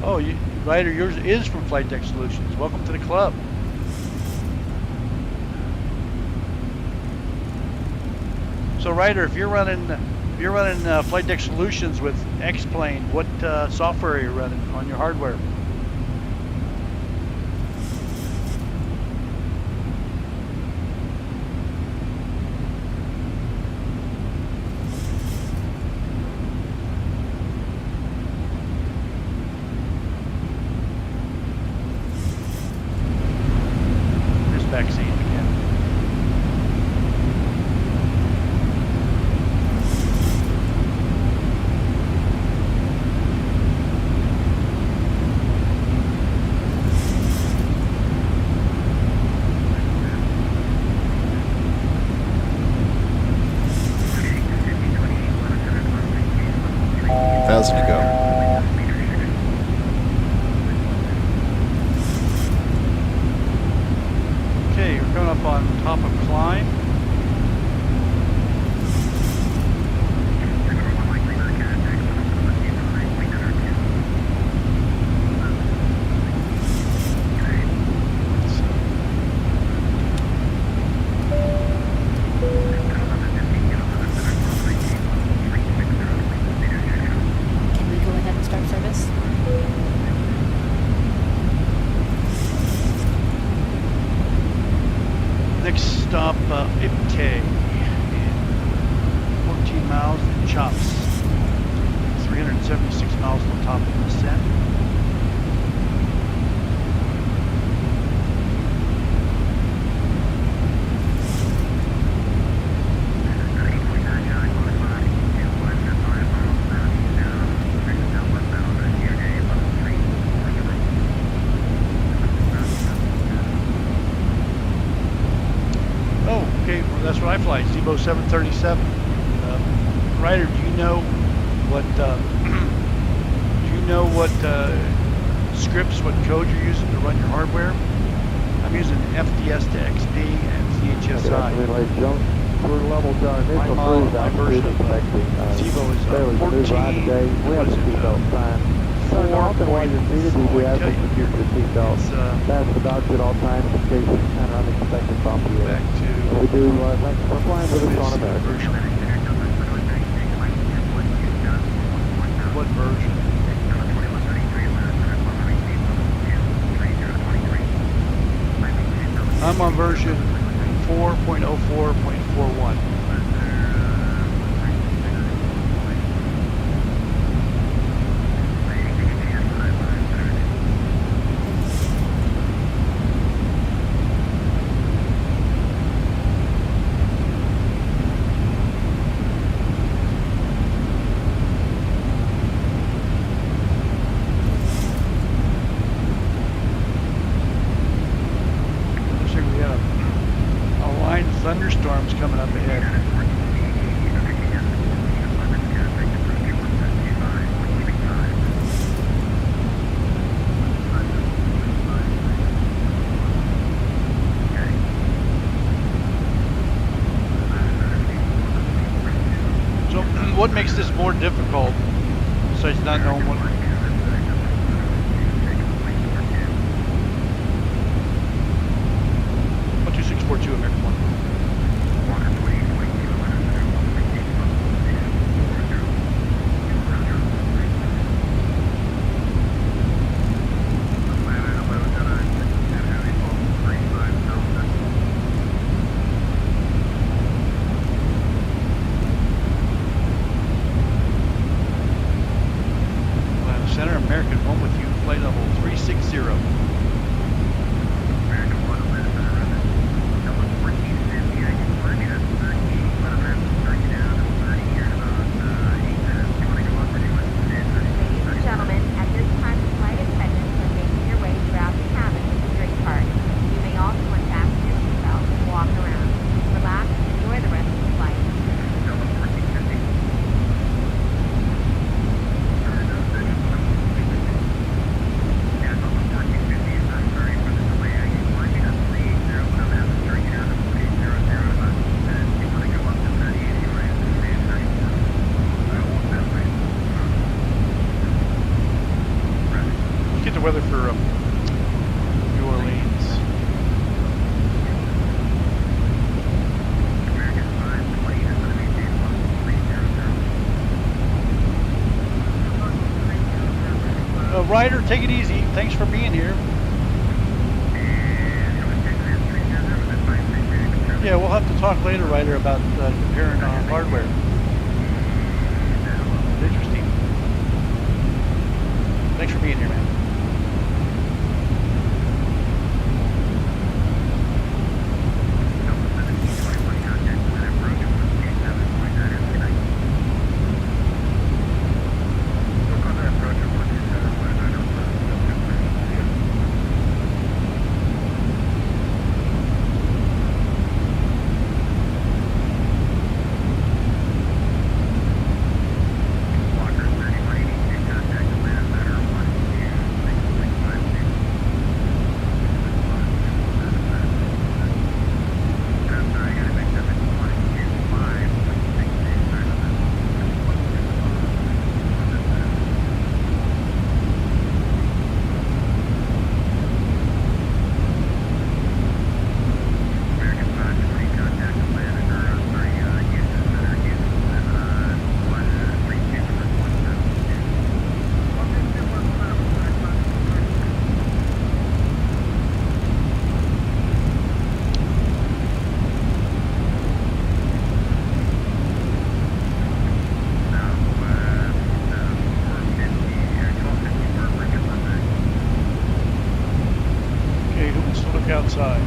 Oh, Ryder, yours is from Flightdeck Solutions. Welcome to the club. So Ryder, if you're running Flightdeck Solutions with X-Plane, what software are you running on your hardware? This vaccine again. To go. Okay, we're coming up on top of climb. Stop IPK, 14 miles and chops, 376 miles on top of descent. That's what I fly, Z737. Ryder, do you know what scripts, what code you're using to run your hardware? I'm using FDStoXP and zhsi. We're level to our initial cruise altitude expecting fairly smooth ride today. We have the seatbelt sign. Turn off, and while you're seated, we do ask you to secure your seatbelt. That's about you at all times in case of kind of unexpected bumpy air. We do thank you for flying with us on America. What version? I'm on version 4.04.41. Thunderstorms coming up ahead. So what makes this more difficult besides not knowing what 12642 American 1. Center, American 1 with you, flight level 360. Get the weather for New Orleans. Ryder, take it easy. Thanks for being here. Yeah, we'll have to talk later, Ryder, about comparing hardware. Interesting. Thanks for being here, man. Outside.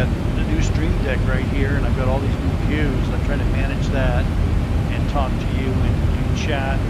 got the new Stream Deck right here, and I've got all these new views. I'm trying to manage that and talk to you and do chat.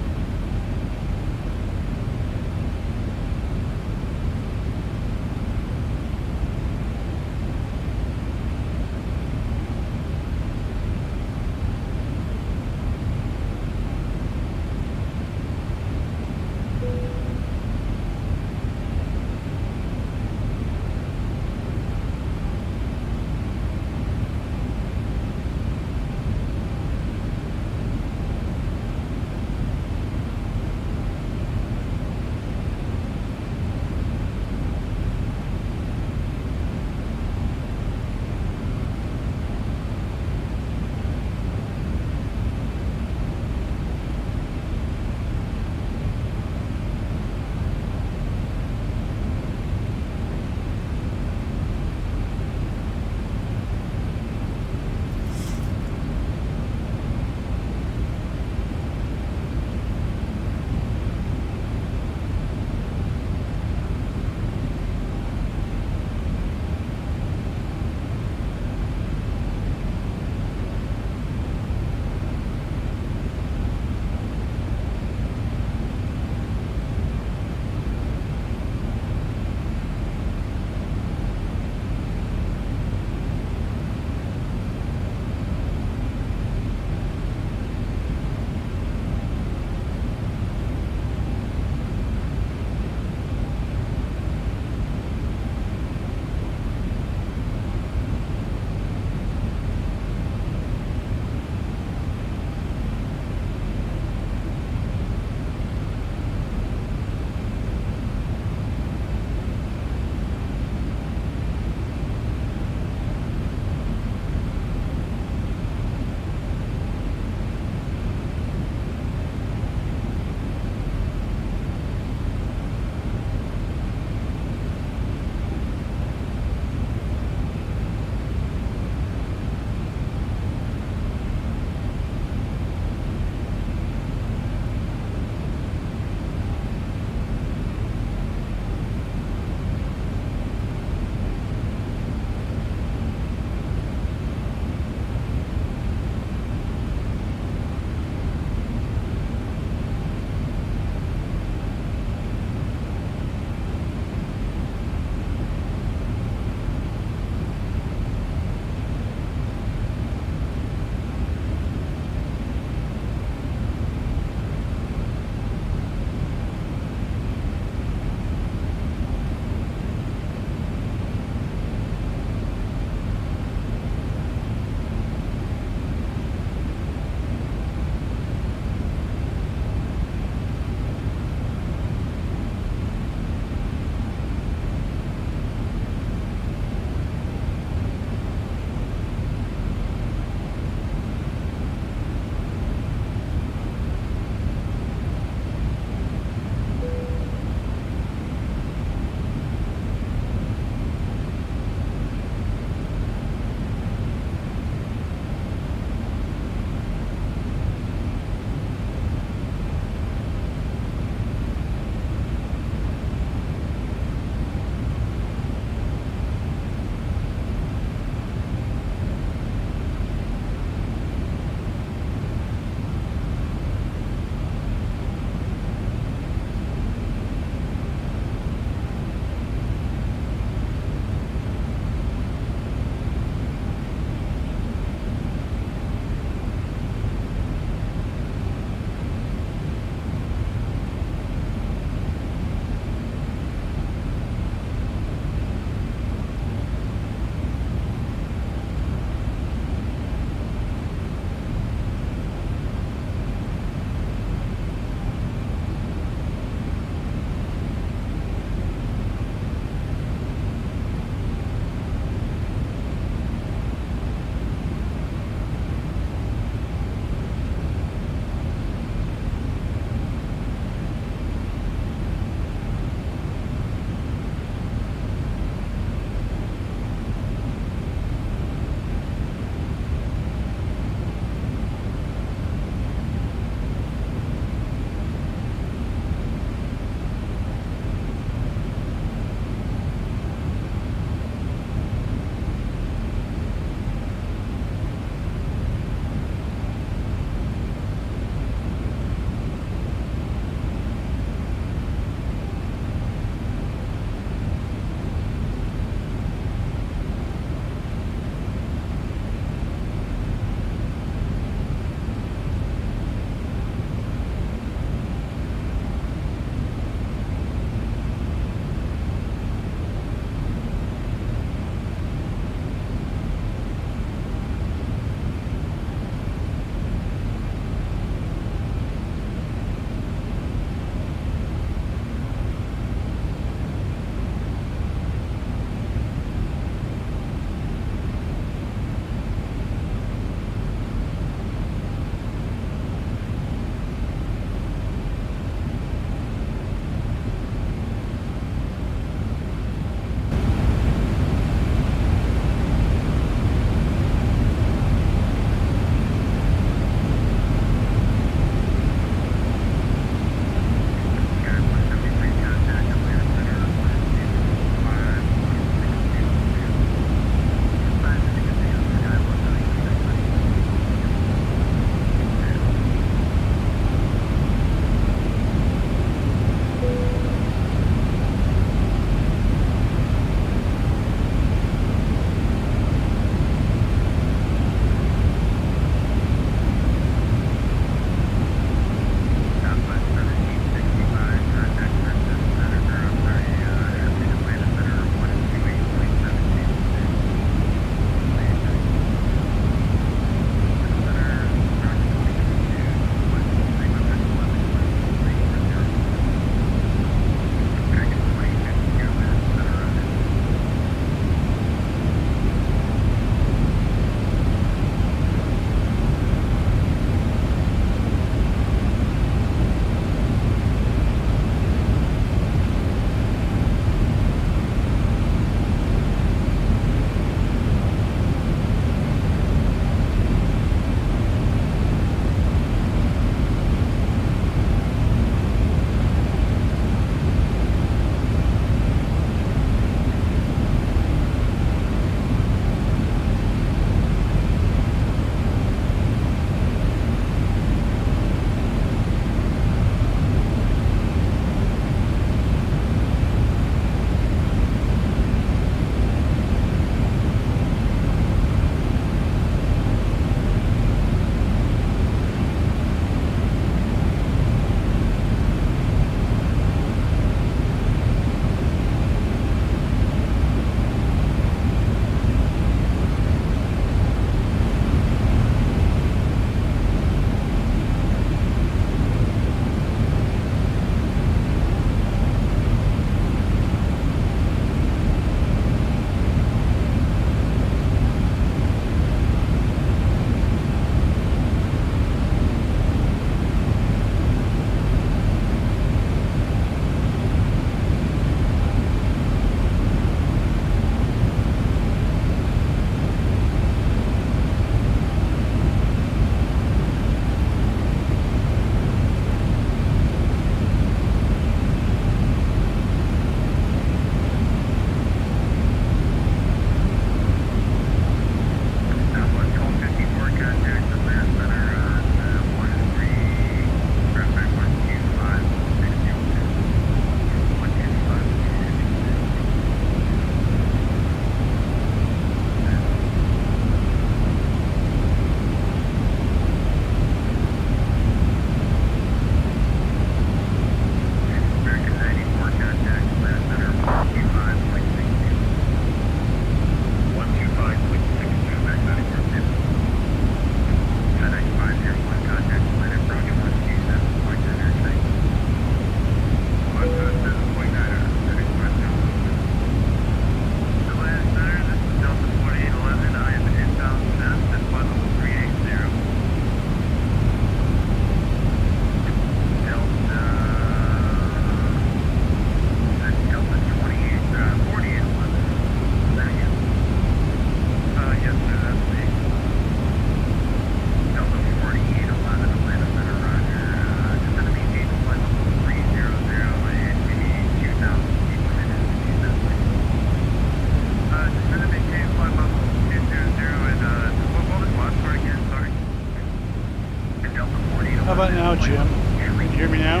Jim? Can you hear me now?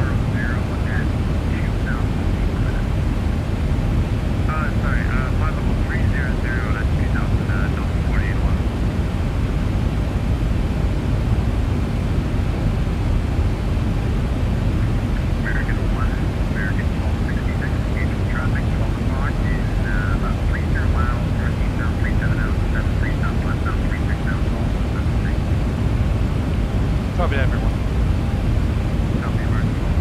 Sorry, flight level 300, that's 2000, Delta 4811. American 1, American 1266, engagement traffic, 12 o'clock is about 30 miles, northeast now 37 out, 73 southwest now 36 out, all 173. Copy that, everyone. Copy, American 12.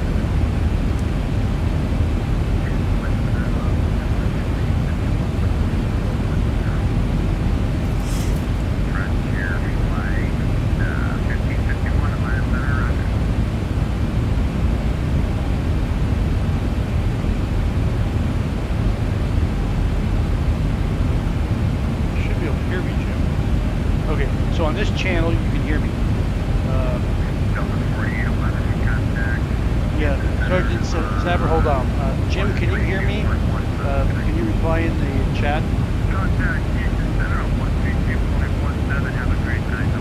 So on this channel, you can hear me. Yeah, Sergeant Snapper, hold on. Jim, can you hear me? Can you reply in the chat? Contact Houston Center on 132.17. Have a great night.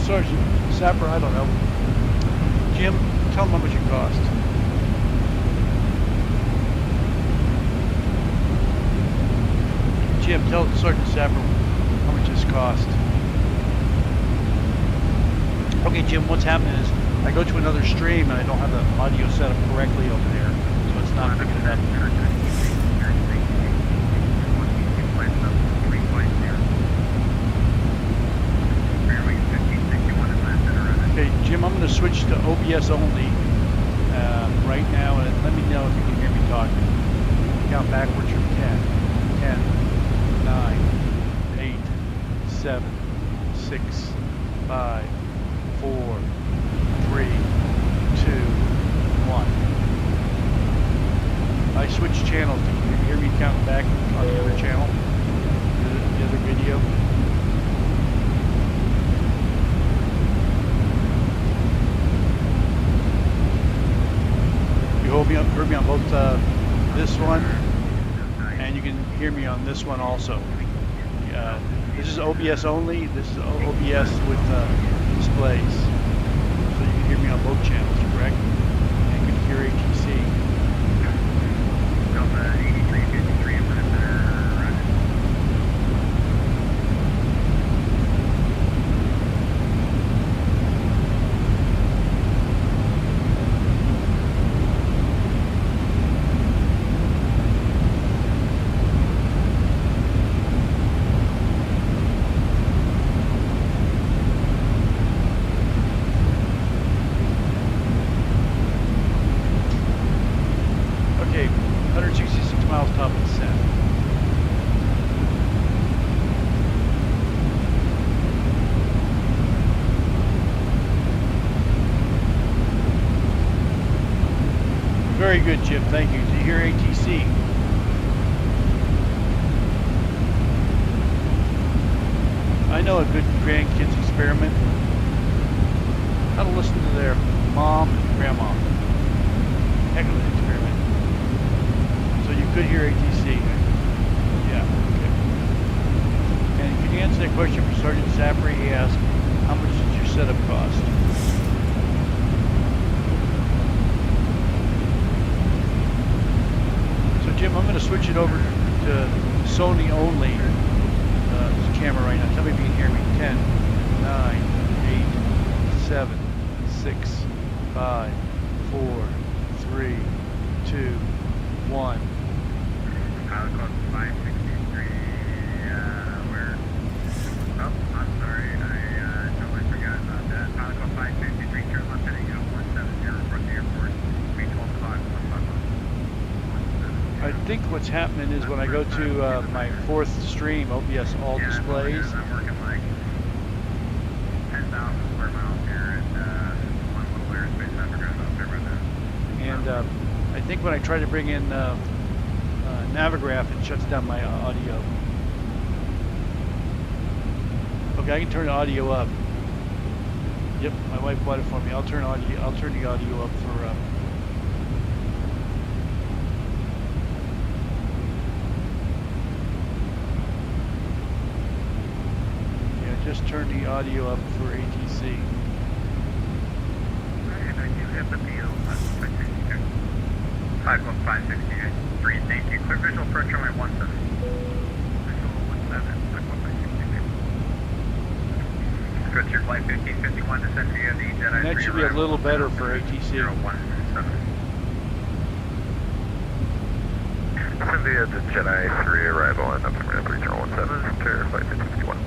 Sergeant Snapper, I don't know. Jim, tell them how much it cost. Jim, tell Sergeant Snapper how much this cost. Okay, Jim, what's happening is I go to another stream and I don't have the audio set up correctly over there, so it's not picking it up. Okay, Jim, I'm going to switch to OBS only right now, and let me know if you can hear me talking. Count backwards from 10, 9, 8, 7, 6, 5, 4, 3, 2, 1. I switched channels. Can you hear me counting back on the other channel? The other video? You heard me on both this one, and you can hear me on this one also. This is OBS only. This is OBS with displays. So you can hear me on both channels, correct? And you can hear ATC. Delta 8353, I'm going to run. Okay, 166 miles top of descent. Very good, Jim. Thank you. Did you hear ATC? I know a good grandkids experiment. How to listen to their mom and grandma. Heck of an experiment. So you could hear ATC. Yeah, okay. And can you answer that question for Sergeant Sapper? He asked, how much did your setup cost? So Jim, I'm going to switch it over to Sony only camera right now. Tell me if you can hear me. 10, 9, 8, 7, 6, 5, 4, 3, 2, 1. Pilot code 563, where, oh, I'm sorry, I totally forgot about that. Pilot code 563, turn left heading 170, report to the airport, speed 12 o'clock, 155. I think what's happening is when I go to my fourth stream, OBS all displays. I'm working like 10,000 square miles here at one little airspace Navigraph out there right now. And I think when I try to bring in Navigraph, it shuts down my audio. Okay, I can turn the audio up. Yep, my wife bought it for me. I'll turn the audio up for just turn the audio up for ATC. And I do have the deal. 51563. Thank you. Clear visual approach runway 17. Switch your flight 1551 descent via the Jedi. And that should be a little better for ATC. 017. Send via the Jedi 3 arrival on up from 3017 to flight 1551.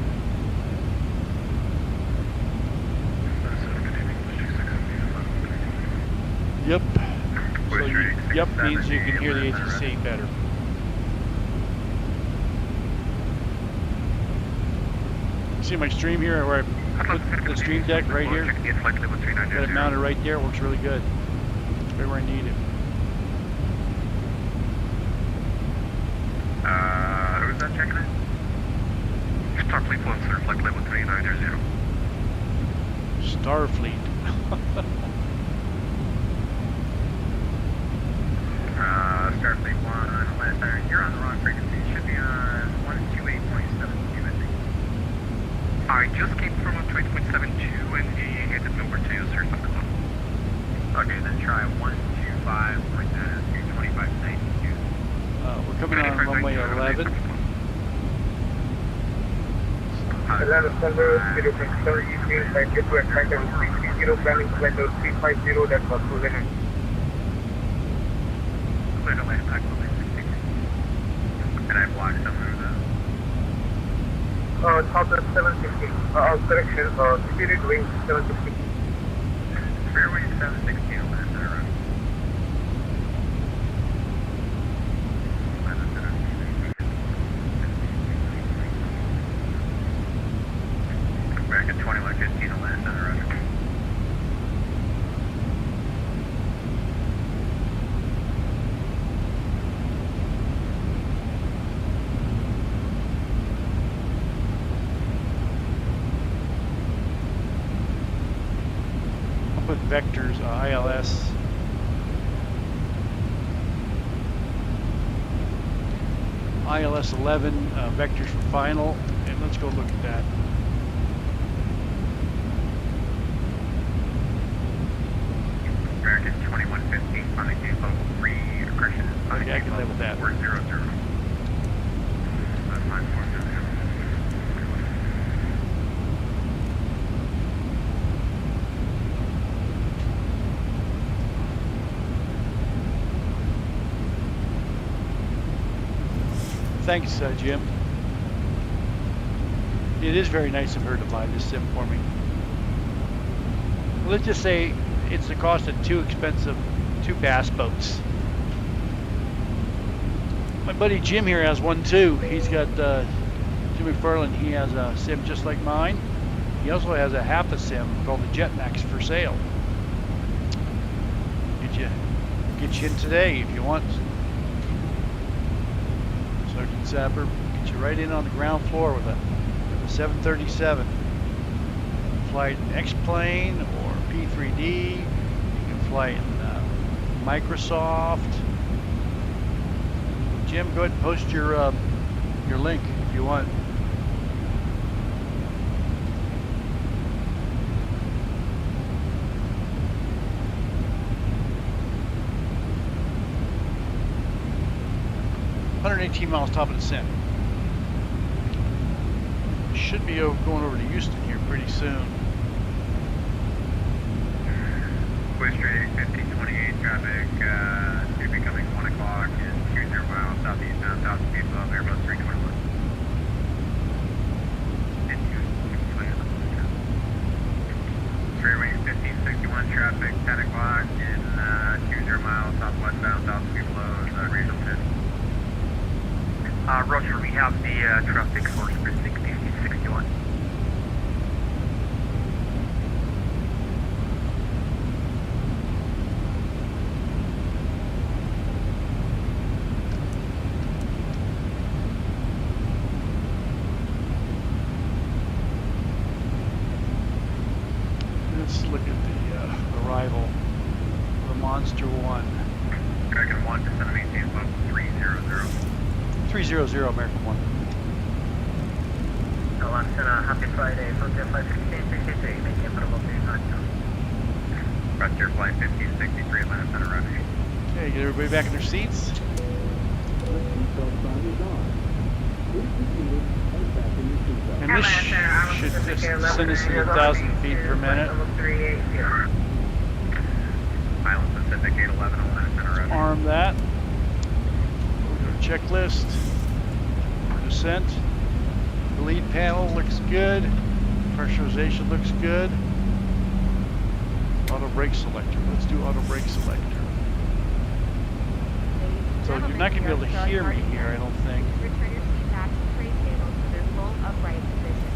Yep. So yep means you can hear the ATC better. See my stream here where I put the stream deck right here? Got it mounted right there, it works really good. Right where I need it. Who's that checking in? Starfleet 1, sir, flight level 3990. Starfleet. Starfleet 1, last iron, you're on the wrong frequency. You should be on 128.72, I think. I just came from 128.72 and he handed me over to you, sir, something wrong. Okay, then try 125.225.92. We're coming on runway 11. 11 Thunder, 0.7, you feel like get to attract level 330, planning flight level 350, that was Susan. Clear to land, actually, 16. And I blocked some of that. Southwest 760, correction, Spirit Wing 760. Spirit Wing 716, land center road. Back at 2115, land center road. I'll put vectors, ILS. ILS 11 vectors for final, and let's go look at that. American 2115, finally level 3, correction. Okay, I can live with that. 400. That's 940. Thanks, Jim. It is very nice of her to buy this sim for me. Let's just say it's the cost of two bass boats. My buddy Jim here has one too. He's got Jim McFarland. He has a sim just like mine. He also has a half a sim called the Jetmax for sale. Get you in today if you want. Sergeant Sapper, get you right in on the ground floor with a 737. Fly an X-plane or P3D. You can fly in Microsoft. Jim, go ahead and post your link if you want. $118 miles top of descent. Should be going over to Houston here pretty soon. West Street 1528 traffic, should be coming 1 o'clock is 20 miles southeast bound, top speed above Airbus 321. Freeway 1561 traffic, 10 o'clock in 20 miles southwest bound, top speed below regional 10. Roger, we have the traffic for Spring 1561. Let's look at the arrival of the Monster 1. American 1 to 718, boat 300. 300 American 1. Happy Friday, Frontier Flight 1563, make it protocol 3 Frontier Flight 1563, Atlanta Center runway. Okay, get everybody back in their seats. And this should just send us to 1,000 feet per minute. Island Pacific 811, Atlanta Center runway. Arm that. Checklist. Descent. The lead panel looks good. Pressurization looks good. Auto brake selector. Let's do auto brake selector. So you're not going to be able to hear me here, I don't think. Return your seat back to the tray table to their full upright position.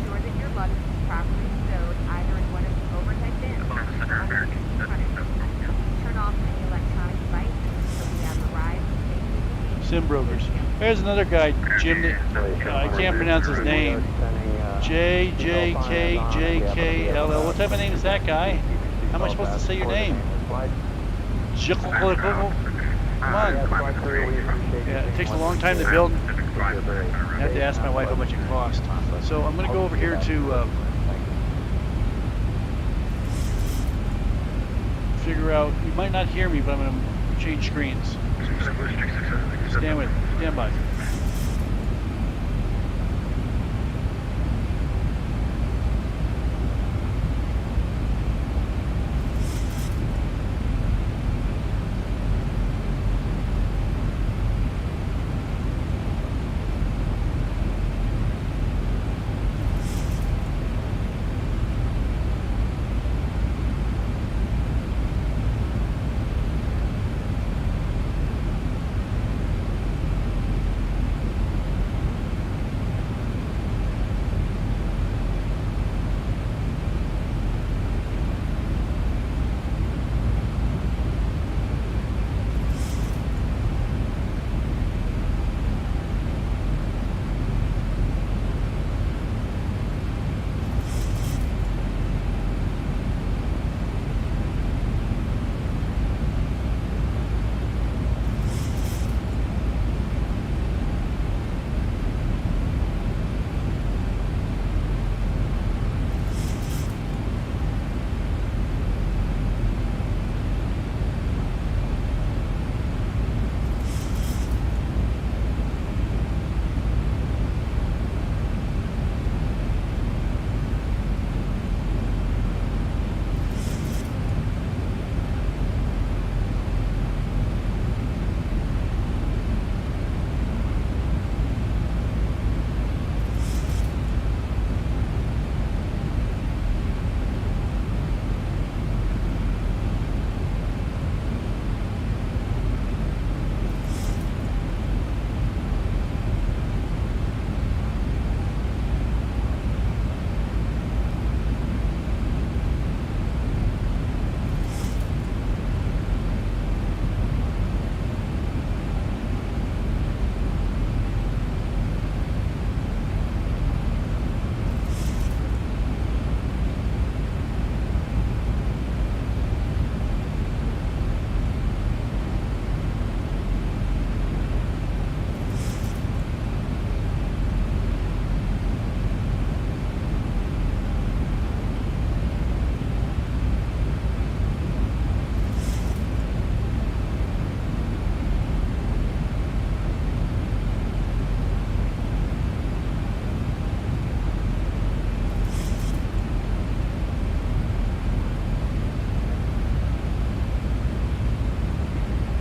Ensure that your luggage is properly stowed either in one of the overhead bins or under the seat in front of you. Turn off any electronic devices until we have arrived safely. Sim brokers. There's another guy, Jim, that I can't pronounce his name. JJKJKLL. What type of name is that guy? How am I supposed to say your name? Come on. Yeah, it takes a long time to build. I have to ask my wife how much it costs. So I'm going to go over here to figure out. You might not hear me, but I'm going to change screens. Stand with. Stand by.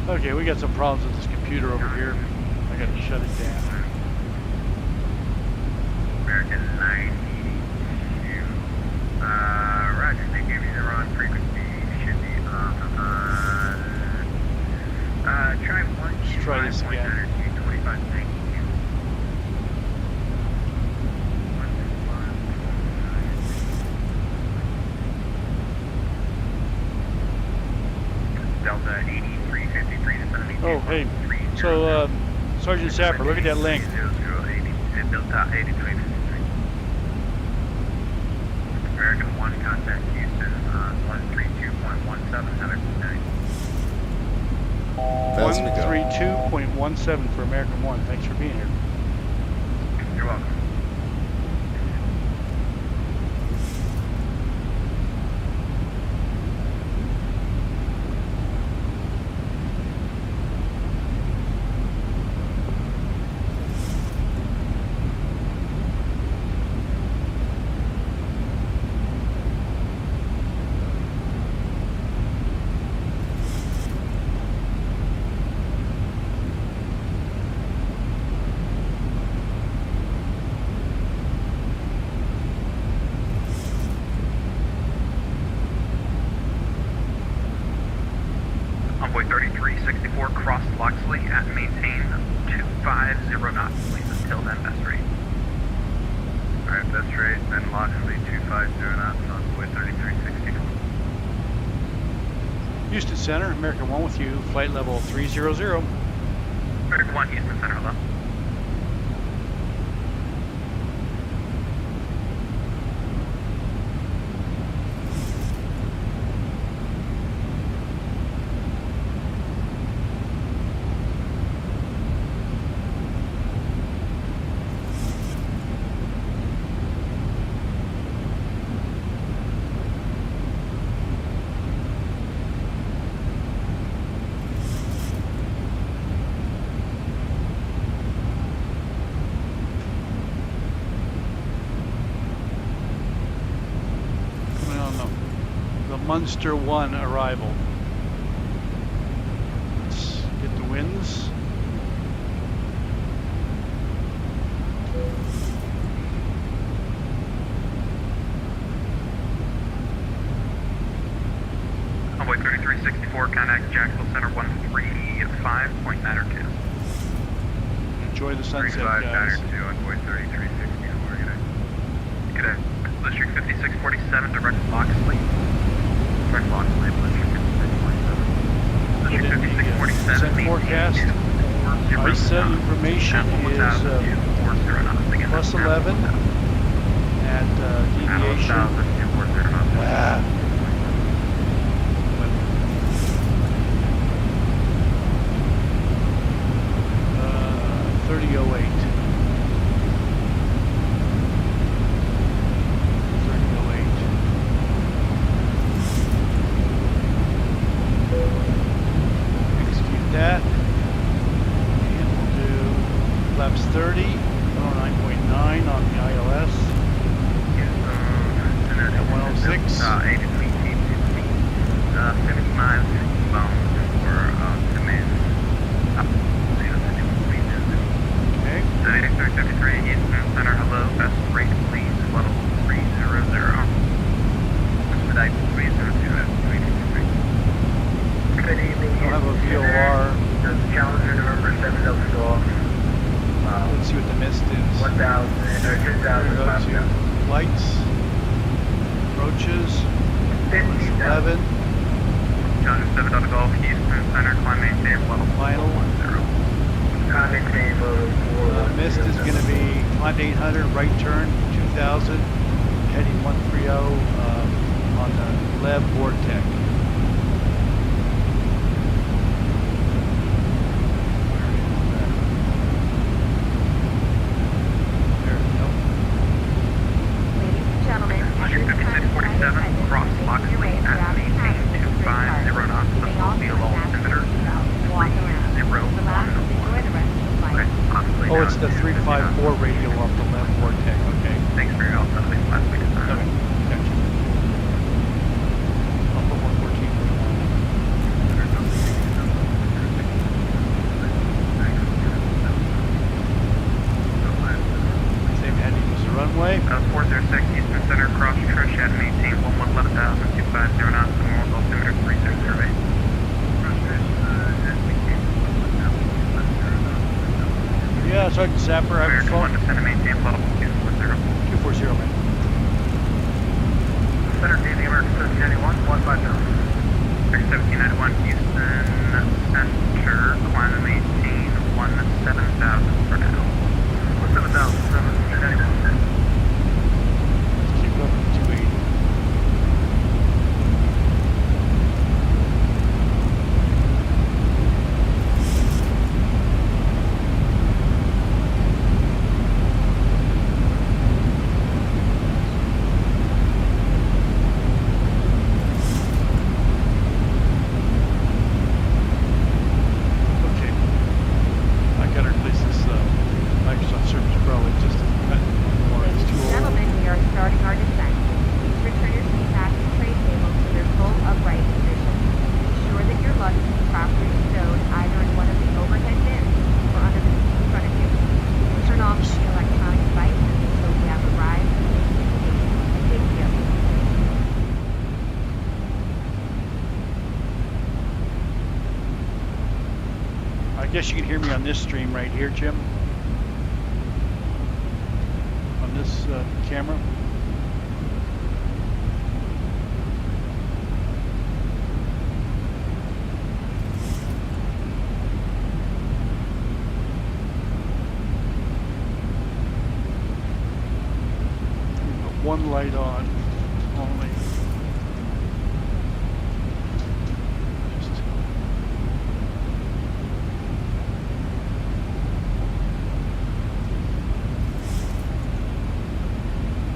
Okay, we got some problems with this computer over here. I gotta shut it down. American 982. Roger, they gave you the wrong frequency. Should be on. Try one. Let's try this again. 25, thank you. Delta 8353 to 72. Oh, hey. So, Sergeant Sapper, look at that link. Delta 8353. American 1, contact Houston, 132.17, have a good night. 132.17 for American 1. Thanks for being here. You're welcome. Houston Center, American 1 with you, flight level 300. American 1, Houston Center, hello. Munster 1 arrival. Let's get the winds. Convoy 3364, contact Jacksonville Center 135.9 Enjoy the sunset, 35 guys. to Convoy 3364, good day. District 5647, direct Loxley. Direct Loxley, District 5647. District 5647, Send forecast. Ice information is plus 11 at deviation. 3008. 3008. Execute that. And we'll do flaps 30, 109.9 on the ILS. At 106. 70 miles bound for demand. Okay. 8353, Eastern Center, hello, best rate please, level 300. Expedite 302, Good evening. We'll have a VOR. Challenger November 7 Delta Golf. Let's see what the mist is. 1,000 or 2,000. Lights. Approaches. 11. Challenger 7 Delta Golf, Houston Center, climb maintain level Final. 10. Climb maintain level 4. Mist is going to be climb 800, right turn 2000, heading 130 on the Lev Vortex. Cross Loxley at maintain 250 knots, the full wheel altimeter 301. Oh, it's the 354 radial off the left vortex. Okay. Thanks for your help. That'll be last week. Okay. Gotcha. I'll put 114. Same heading as the runway. 406 Eastern Center, cross Trish at maintain 111,250 knots, the north altimeter 30 survey. Yeah, Sergeant Zapper, I have a phone. Descend to maintain level 240. 240, man. Center TV, American 1391, 150. 1791 Houston Center, climb and maintain 17,000 for now. 17,000, 1791. Keep it up to 280. I guess you can hear me on this stream right here, Jim. On this camera. one light on only.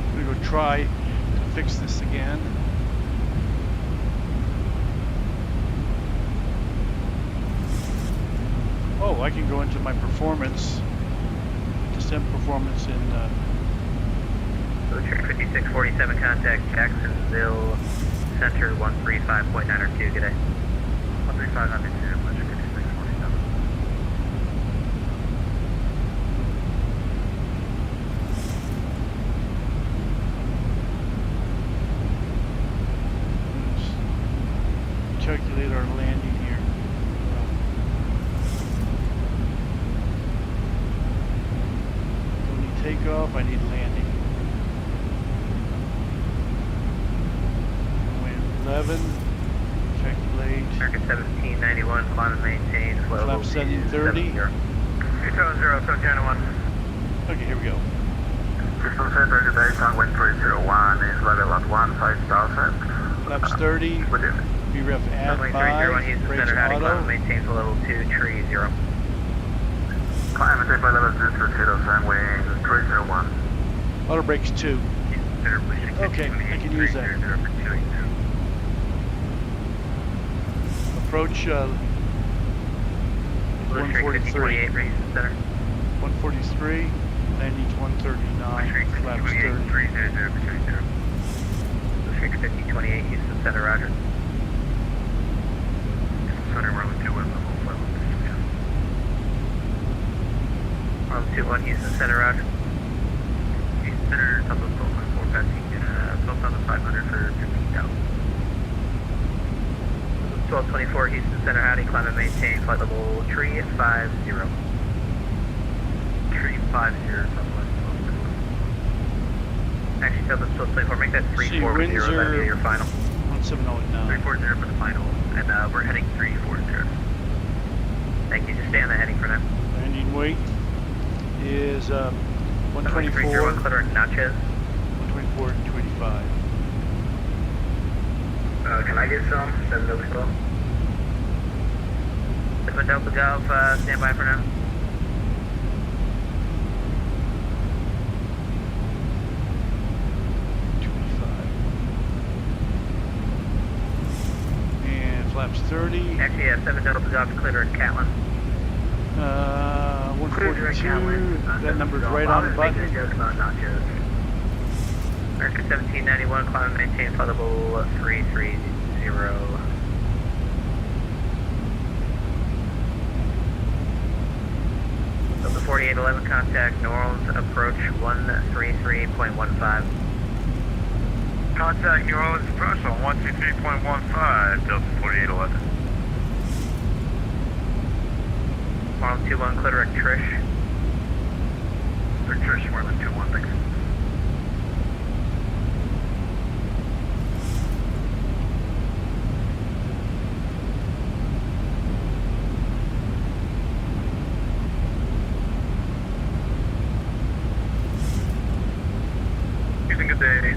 I'm gonna go try to fix this again. Oh, I can go into my performance, descent performance in Train 5647, contact Jacksonville Center 135.902, good day. 135.902, Train 5647. Let's calculate our landing here. Don't need takeoff, I need landing. 11, calculate. American 1791, climb and maintain, flow Flap 730. 270, so Channel 1. Okay, here we go. System center today, wind 301 is level at 15,000. Flaps 30, VREF add 5, Houston brakes Center, heading climb and auto. maintain for level 230. Climb and maintain level 230, wind 301. Auto brakes 2. Okay, I can use that. Approach 143. 143, landing's 139, flaps 30. 5028, Houston Center, roger. Center, Marlin 21, level 21, Houston Center, roger. Houston Center, top of 12.4, passing 12,500 for 15,000. 1224 Houston Center, howdy, climb and maintain, flight level 350. 350, actually tell them 1224, make that 340, that'll be your final. 1709. 340 for the final, and we're heading 340. Thank you, just stay on the heading for now. Landing weight is 124. 301, Clitter Natchez. 124 to 285. Can I get some? 7 Delta Golf. 7 Delta Golf, stand by for now. And flaps 30. Actually, 7 Delta Golf, clear at Catlin. 142. That number's right on the button. American 1791, climb and maintain flight level 330. Delta 4811, contact New Orleans, approach 133.15. Contact New Orleans approach on 123.15, Delta 4811. Marlin 21, clear direct Trish. Trish, Marlin 21, thanks.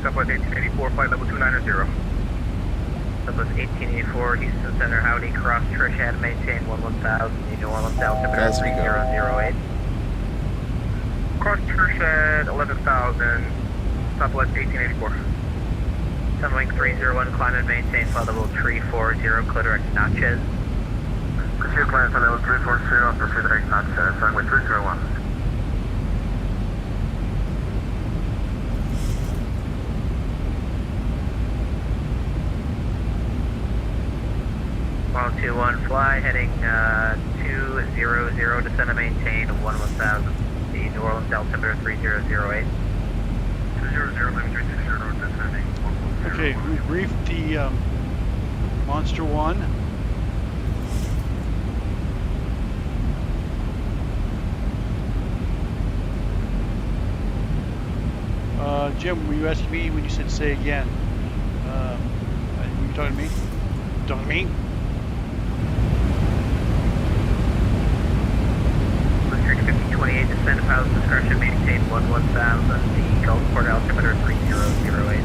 Southwest 1884, flight level 290. Southwest 1884, Houston Center, howdy, cross Trish, had maintain 11000, New Orleans, altimeter 3008. Cross Trish at 11,000, Southwest 1884. Sunwing 301, climb and maintain flight level 340, clear direct Natchez. Pursue climb flight level 340, proceed direct Natchez, runway 301. Marlin 21, fly, heading 200, descend and maintain 11,000. The New Orleans altimeter 3008. 200, landing 360, descending 110. Okay, we briefed the Monster 1. Jim, were you asking me when you said say again? Were you talking to me? Talking to me? 28, descend to pilot's discretion, maintain 11,000, the Gulfport altimeter 3008.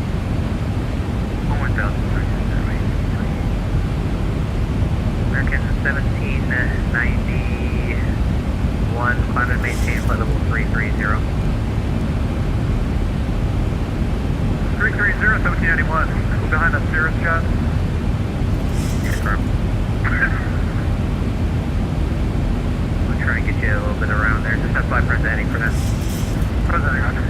11,000, 3008. American 1791, climb and maintain flight level 330. 330, 1791. We're behind that Cirrus shot. Yes, sir. We'll try and get you a little bit around there. Just have fly presenting for now. Presenting, roger.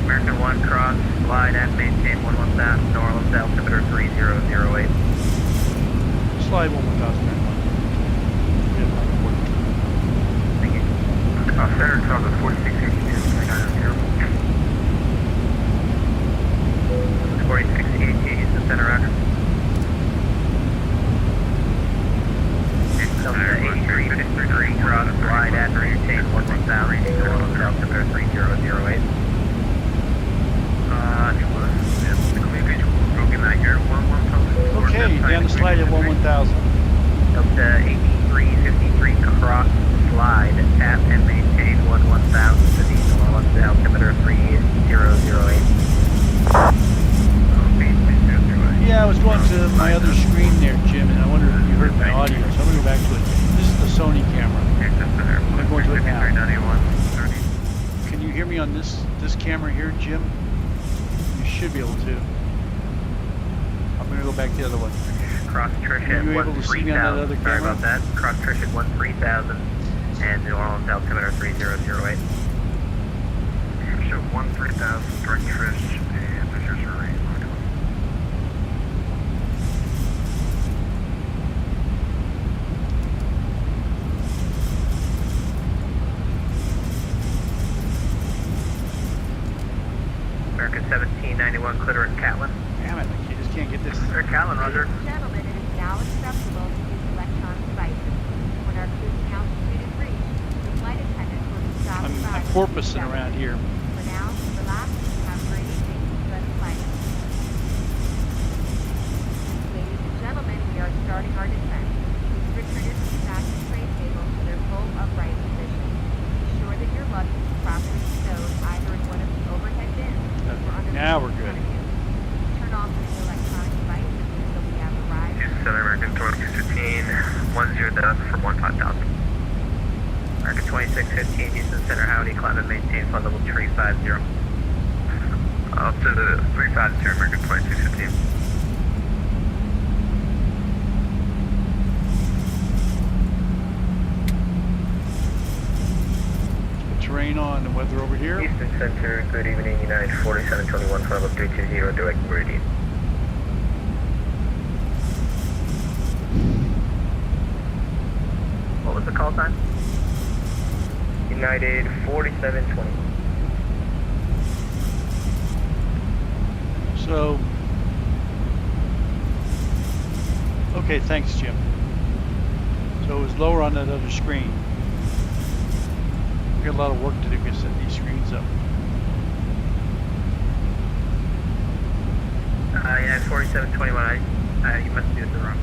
American 1, cross, glide and maintain 11,000, New Orleans altimeter 3008. Slide 11,000. Thank you. Center, Charles 4682, 390. 4680, Houston Center, roger. Delta 8353, cross, glide and maintain 11,000, New Orleans altimeter 3008. Okay, down the slide at 11,000. Delta 8353, cross, slide, tap and maintain 11,000 to the New Orleans altimeter 3008. Yeah, I was going to my other screen there, Jim, and I wonder if you heard my audio, so I'm going to go back to it. This is the Sony camera. I'm going to it now. Can you hear me on this camera here, Jim? You should be able to. I'm going to go back to the other one. Cross Trish at 13,000. Sorry about that. Cross Trish at 13,000 and New Orleans altimeter 3008. Trish at 13,000, direct Trish, and there's your survey. American 1791, Clitoris Catlin. Damn it, you just can't get this. Sir Catlin, roger. Ladies and gentlemen, it is now acceptable to use electronic devices. When our cruising altitude is reached, the flight attendant will be stopped by... I'm porpoising around here. For now, relax and have a great evening. Good flight. Ladies and gentlemen, we are starting our descent. Please return your seat back to tray tables to their full upright position. Be sure that your luggage is properly stowed either in one of the overhead bins or under now the we're good. Turn off any electronic devices until we have arrived. Southern American 2615, 10,000 for 15,000. American 2615, Houston Center, howdy, climb and maintain flight level 350. Up to the 350, American 2615. Terrain on the weather over here. Houston Center, good evening, United 4721, flight level 320, direct meridian. What was the call sign? United 4720. So, okay, thanks, Jim. So it was lower on that other screen. We got a lot of work to do to set these screens up. United 4721, you must do it the wrong way.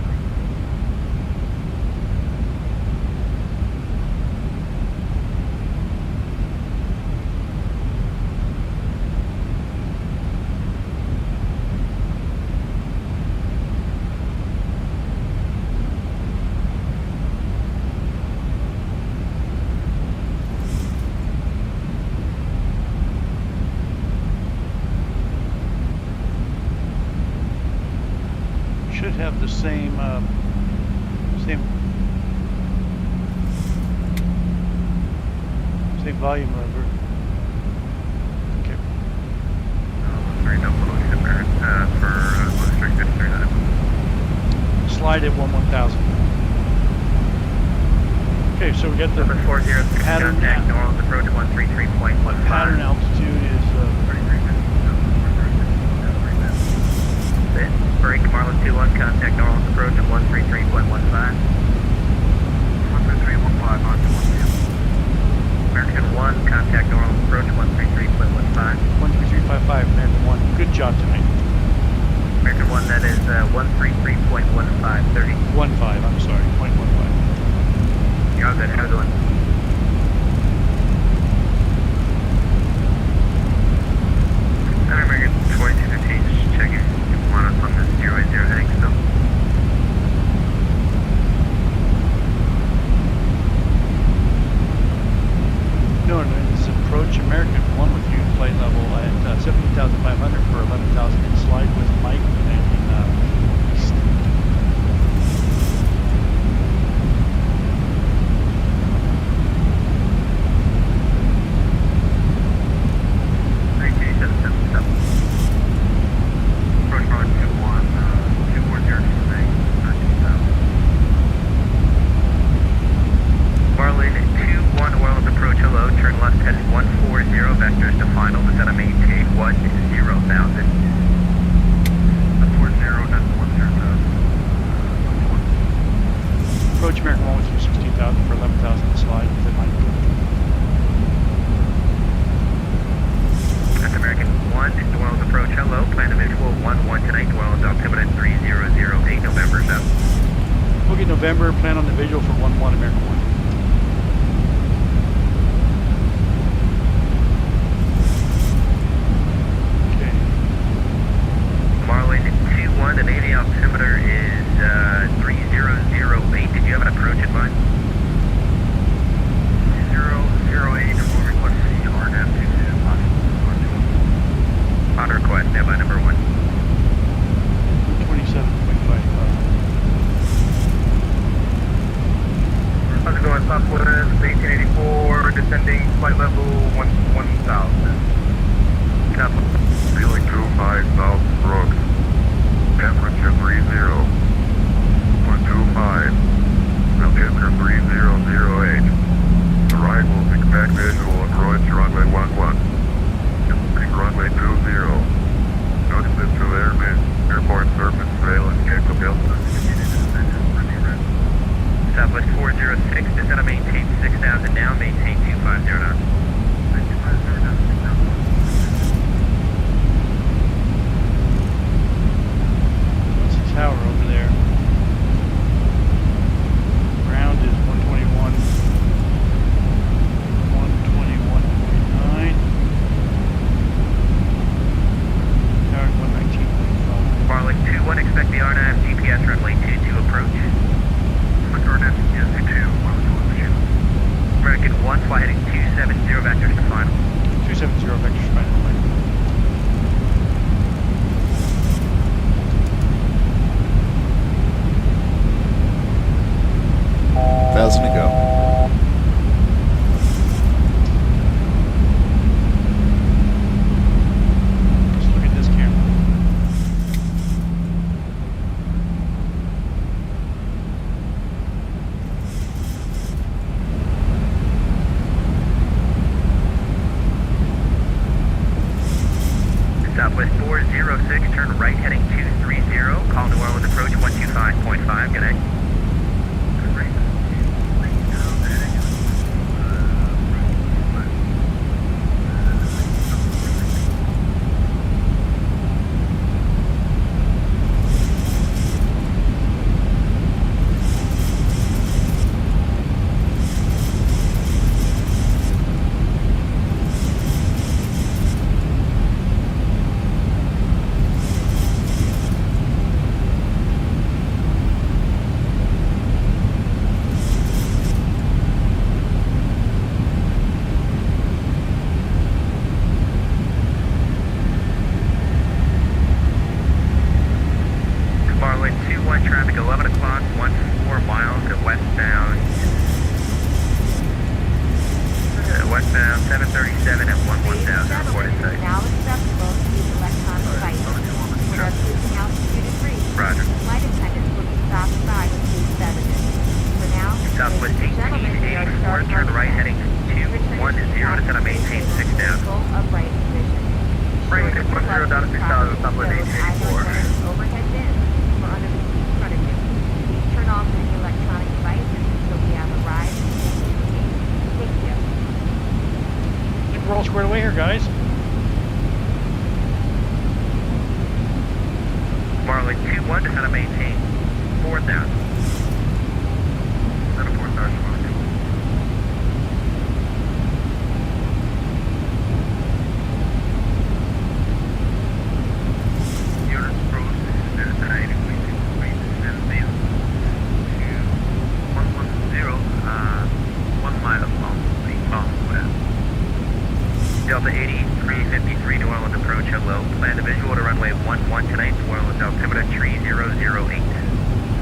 Should have the same same volume lever. Okay. Slide at 11,000. Okay, so we got the pattern contact, New Orleans approach 133.15. Pattern altitude is Break Marlin 21, contact New Orleans approach at 133.15. 133.15 on to 1. American 1, contact New Orleans approach 133.15. 13355, American 1. Good job tonight. American 1, that is 133.1530. 15, I'm sorry, 0.15. You're all good, have a good one. November, plan on the visual for 1-1 American 1. Okay. Marlin 2-1, the Navy altimeter is 3008. Did you have an approach in mind? 008, we'll request CRNAV 22. On request, standby number 1. 27.55. How's it going, Southwest 1884, descending flight level 1000. Feeling 25 South Brooks. Temperature 30. 125. Altimeter 3008. Arrivals expect visual approach runway 11. Runway 20. Notice this to airport surface surveillance capability. Southwest 406, descend and maintain 6,000 now, maintain 250 knots. What's the tower over there? Ground is 121. 121.9. Tower 119.5. Marlin 2-1, expect the RNAV GPS runway 22 approach. RNAV GPS 22, American 1, fly heading 270, vectors to final. 270, vectors to final. Thousand to go. Let's look at this camera. Southwest 406, turn right heading 230, call New Orleans approach 125.5, good night. Marlin 2-1, traffic 11 o'clock, 14 miles to westbound. Westbound 737 at 11000, reported sight. Now acceptable to use electronic devices. When our cruising altitude is reached, Roger. flight attendants will be stopped by with these beverages. For now, Southwest ladies and gentlemen, we are 1884, starting turn our right descent. heading 210, descend and maintain 6,000. Full upright position. Right, Sure to 610 down to 6,000, Southwest 1884. Overhead bins or under the seat in front of you. Please turn off any electronic devices until we have arrived and taken the gate. Thank you. I think we're all squared away here, guys. Marlin 2-1, descend and maintain 4,000. Descend 4,000. Delta 80, 353, New Orleans approach, hello. Plan the visual to runway 11 tonight, New Orleans altimeter 3008.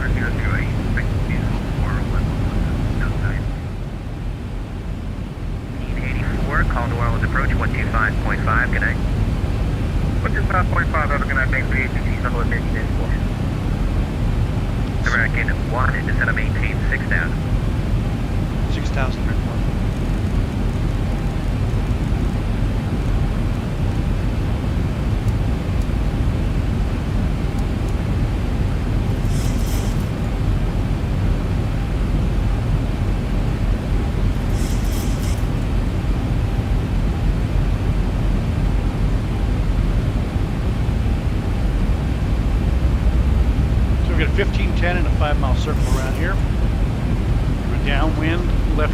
3008, expect visual for 1884, call New Orleans approach 125.5, good night. 125.5, have a good night, thanks for the ATC, Southwest 1884. American 1, descend and maintain 6,000. 6,000, American 1. 1510 in a 5-mile circle around here. We're downwind, left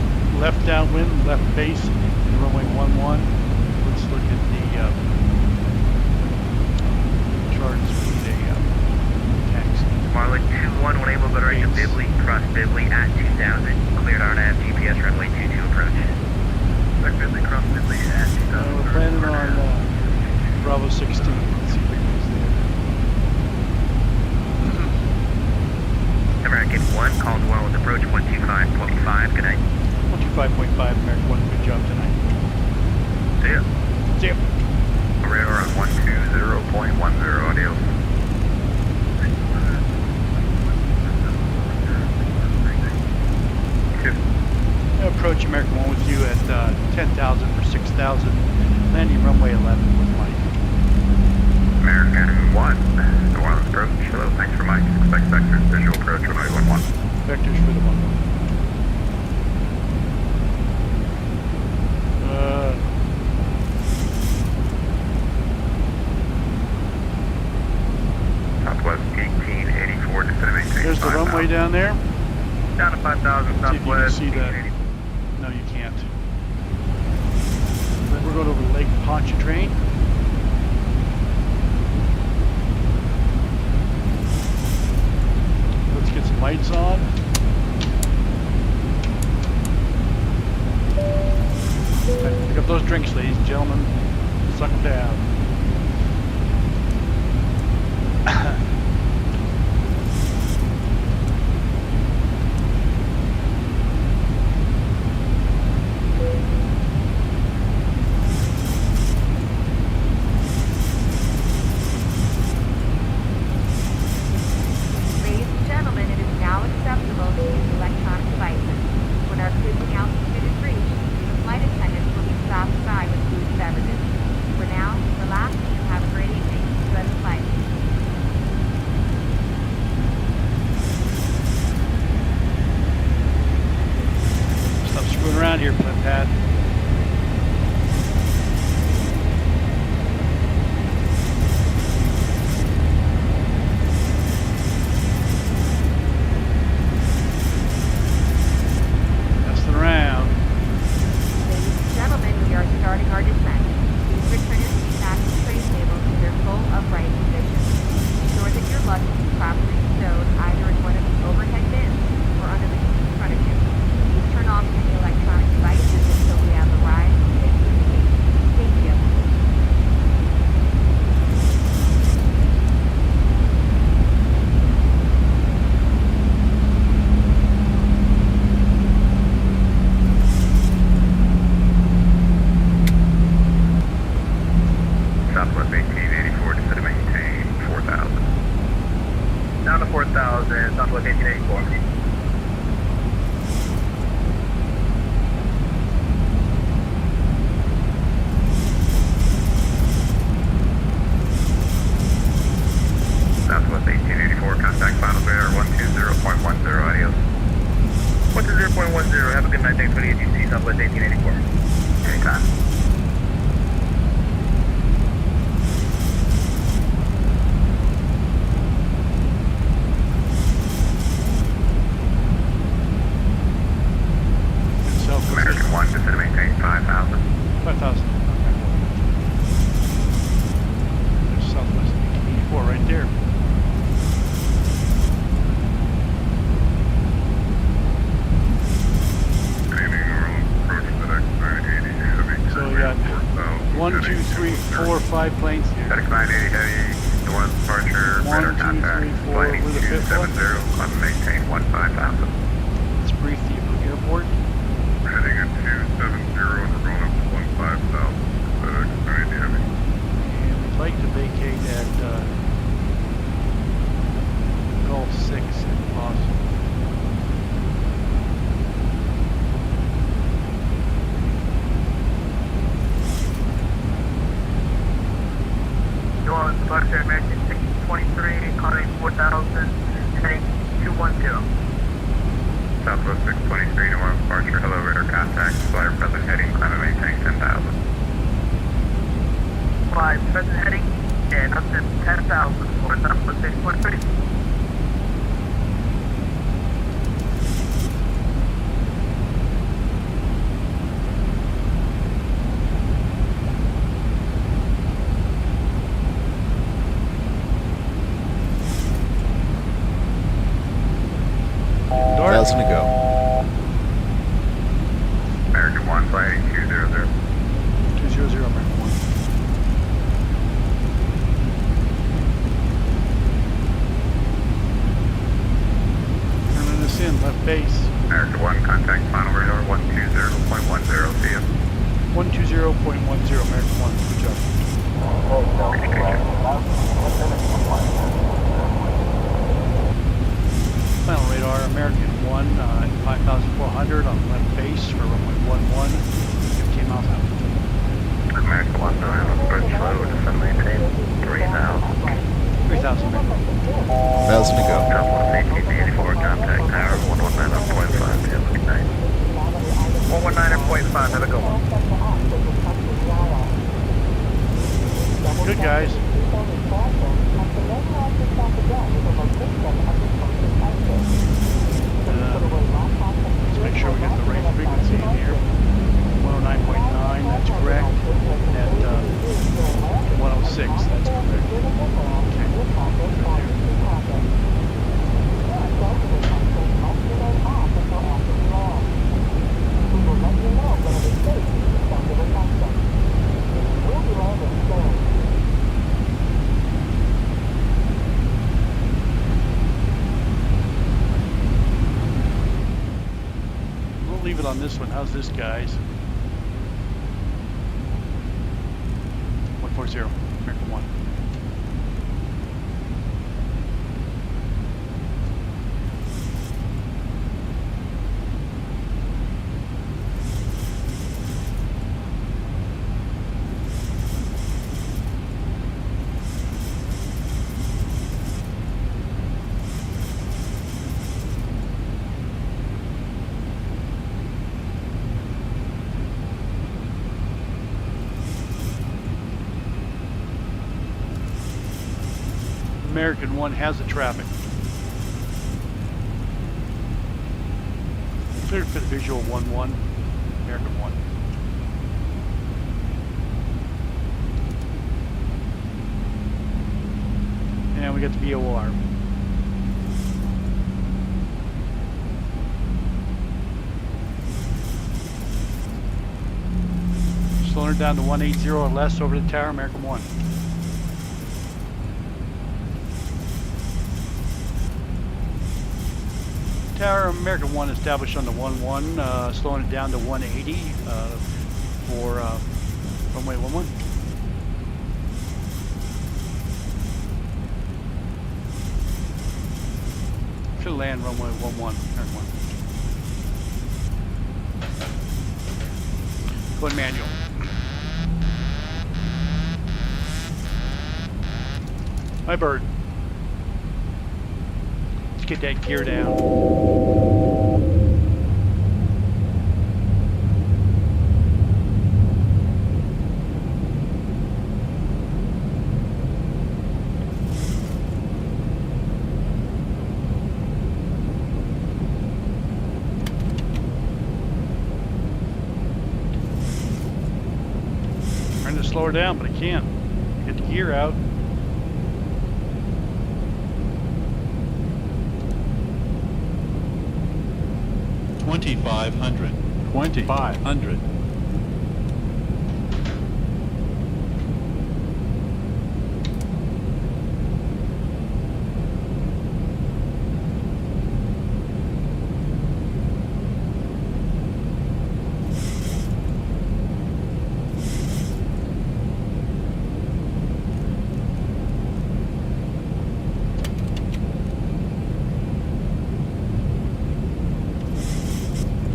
downwind, left base, runway 11. Let's look at the charts. We need a taxi. Marlin 2-1, when able to go direct to Bibley, cross Bibley at 2000. Cleared RNAV, GPS runway 22 approach. Direct Bibley, cross Bibley at 2000. We're planning on Bravo 16. Let's see if it goes there. American 1, Caldwell with approach 125.5. Good night. 125.5, American 1, good job tonight. See ya. See ya. Radar on 120.10, adios. Approach American 1 with you at 10,000 for 6,000. Landing runway 11 with Mike. American 1, New Orleans approach. Hello, thanks for Mike. Expect vectors, visual approach, runway 11. Vectors for the 11. Southwest 1884, just to maintain. There's the runway down there. Down to 5,000, Southwest. See if you can see that. No, you can't. Then we're going over Lake Pontchartrain. Let's get some lights on. Pick up those drinks, ladies and gentlemen. Suck them down. Southwest 623, New Orleans departure. Hello, radar contact. Flyer present heading, climb and maintain 10,000. Fly present heading, and up to 10,000 for Southwest 623. 1,000 to go. 1,000 to go. Top 184, contact tower 119.5. Have a good night. 119.5, have a good one. Good, guys. Let's make sure we get the right frequency in here. 109.9, that's correct. At 106, that's correct. We'll leave it on this one. How's this, guys? 140, American 1. American 1 has the traffic. Cleared for the visual 1-1, American 1. And we got the VOR. Slowing her down to 180 or less over the tower, American 1. Tower, American 1 established on the 1-1, slowing it down to 180 for runway 11. Should land runway 11, American 1. Going manual. My bird. Let's get that gear down. Trying to slow her down, but I can't. Get the gear out. $2,500. $2,500.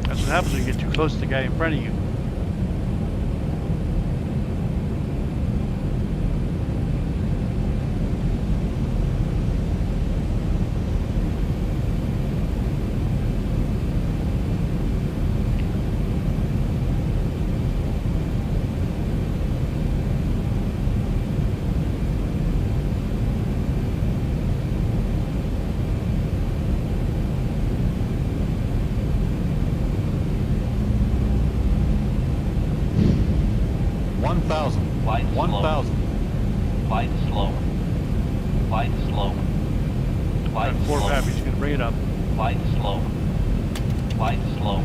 What happens when you get too close to the guy in front of you. Flight 1,000. Flight slow. Flight slow. Flight slow. 4 Pappy's gonna bring it up. Flight slow. Flight slow.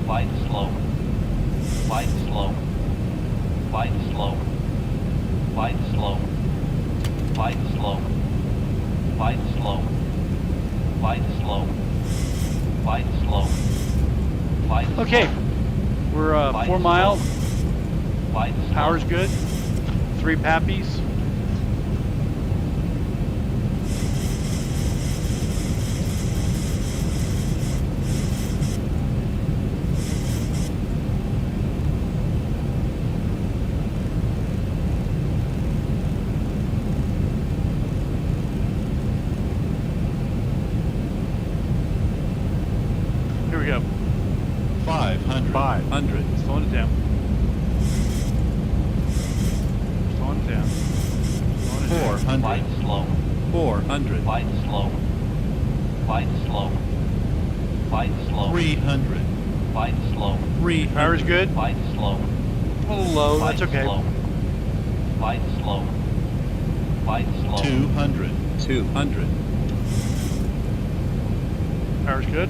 Flight slow. Flight slow. Flight slow. Flight slow. Flight slow. Flight slow. Flight slow. Flight slow. Flight slow. Okay, we're 4 miles. Power's good. 3 Pappies. 400. Flight slow. 400. Flight slow. Flight slow. Flight slow. 300. Flight slow. 300. Power's good. Flight slow. A little low, Flight that's okay. Slow. Flight slow. Flight slow. 200. 200. Power's good.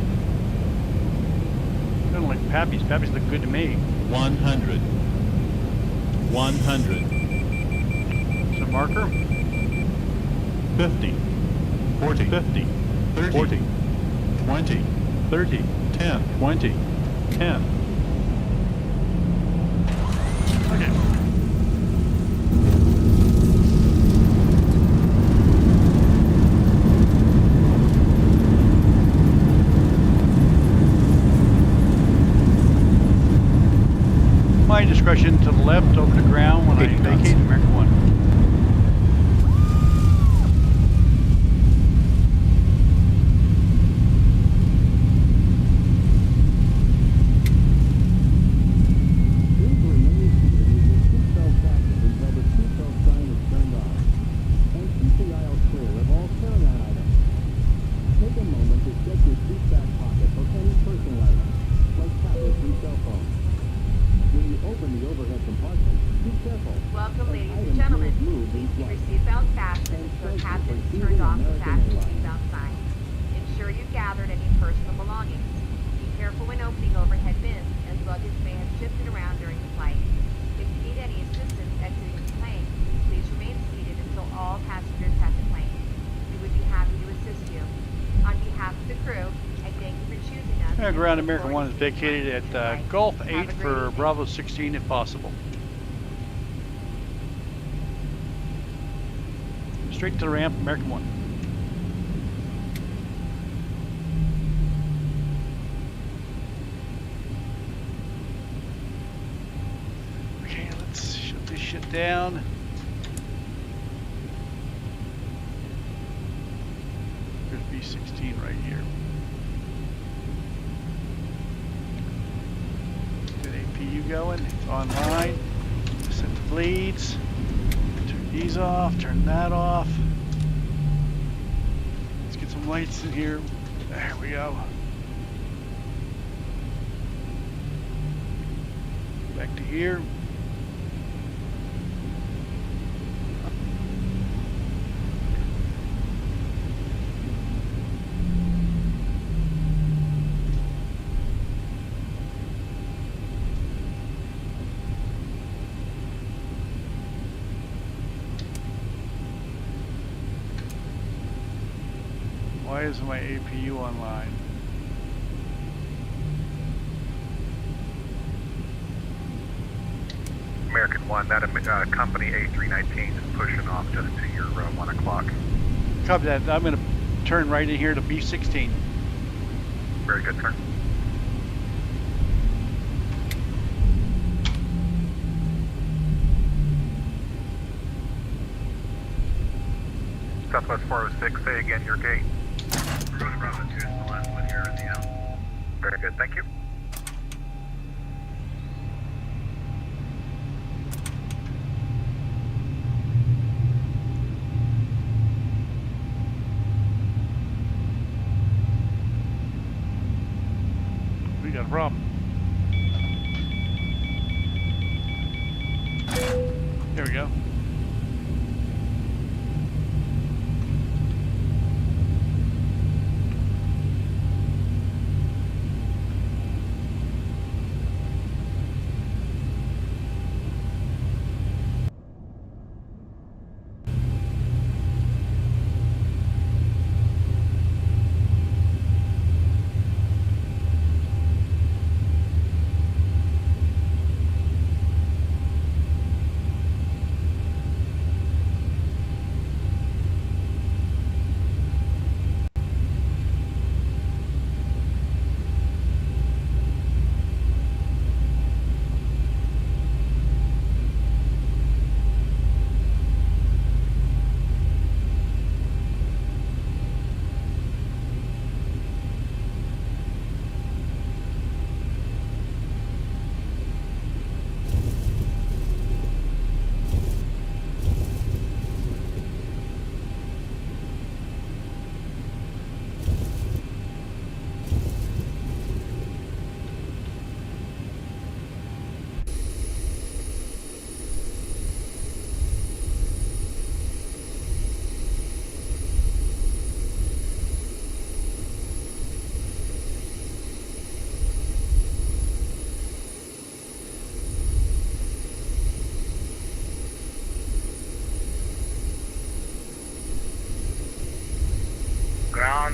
Doesn't look Pappy's. Pappy's look good to me. 100. 100. Is a marker? 50. 40. 50. 30. 40. 20. 30. 10. 20. 10. Okay. My discretion to the left over the ground when I vacate American 1. Welcome, ladies and gentlemen. Please keep your seatbelt fastened until captain has turned off the fasten seatbelt sign. Ensure you've gathered any personal belongings. Be careful when opening overhead bins, as luggage may have shifted around during the flight. If you need any assistance exiting the plane, please remain seated until all passengers have the plane. We would be happy to assist you. On behalf of the crew, I thank you for choosing us. Ground American 1 is vacated at Gulf 8 for Bravo 16 if possible. Straight to the ramp, American 1. Okay, let's shut this shit down. There's B16 right here. Get APU going, it's online. Set the bleeds. Turn these off, turn that off. Let's get some lights in here. There we go. Back to here. Why isn't my APU online? American 1, that company A319 is pushing off just to your 1 o'clock. Copy that. I'm going to turn right in here to B16. Very good, sir. Southwest 406, say again your gate. Bravo 2 is the last one here in the L. Very good, thank you. We got a problem. There we go.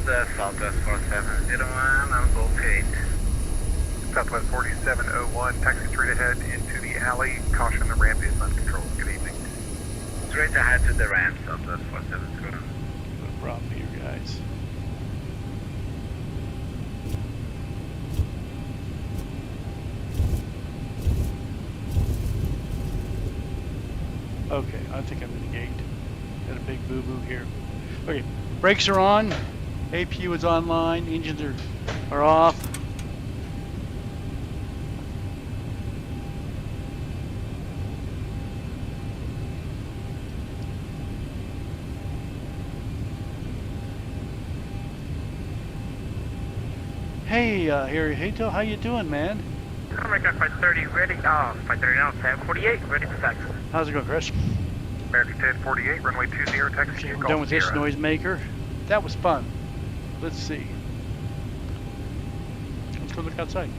Southwest 4701 on full gate. Southwest 4701, taxi straight ahead into the alley. Caution, the ramp is uncontrolled. Good evening. Straight ahead to the ramp, Southwest 4701. No problem here, guys. Okay, I think I'm in the gate. Got a big boo-boo here. Okay, brakes are on. APU is online. Engines are off. Hey, Harry Hato, how you doing, man? American 530 ready, 530 now, 1048, ready for taxi. How's it going, Chris? American 1048, runway 20, taxi Okay, to we're Golf done with this Sierra. noisemaker. That was fun. Let's see. Let's go look outside.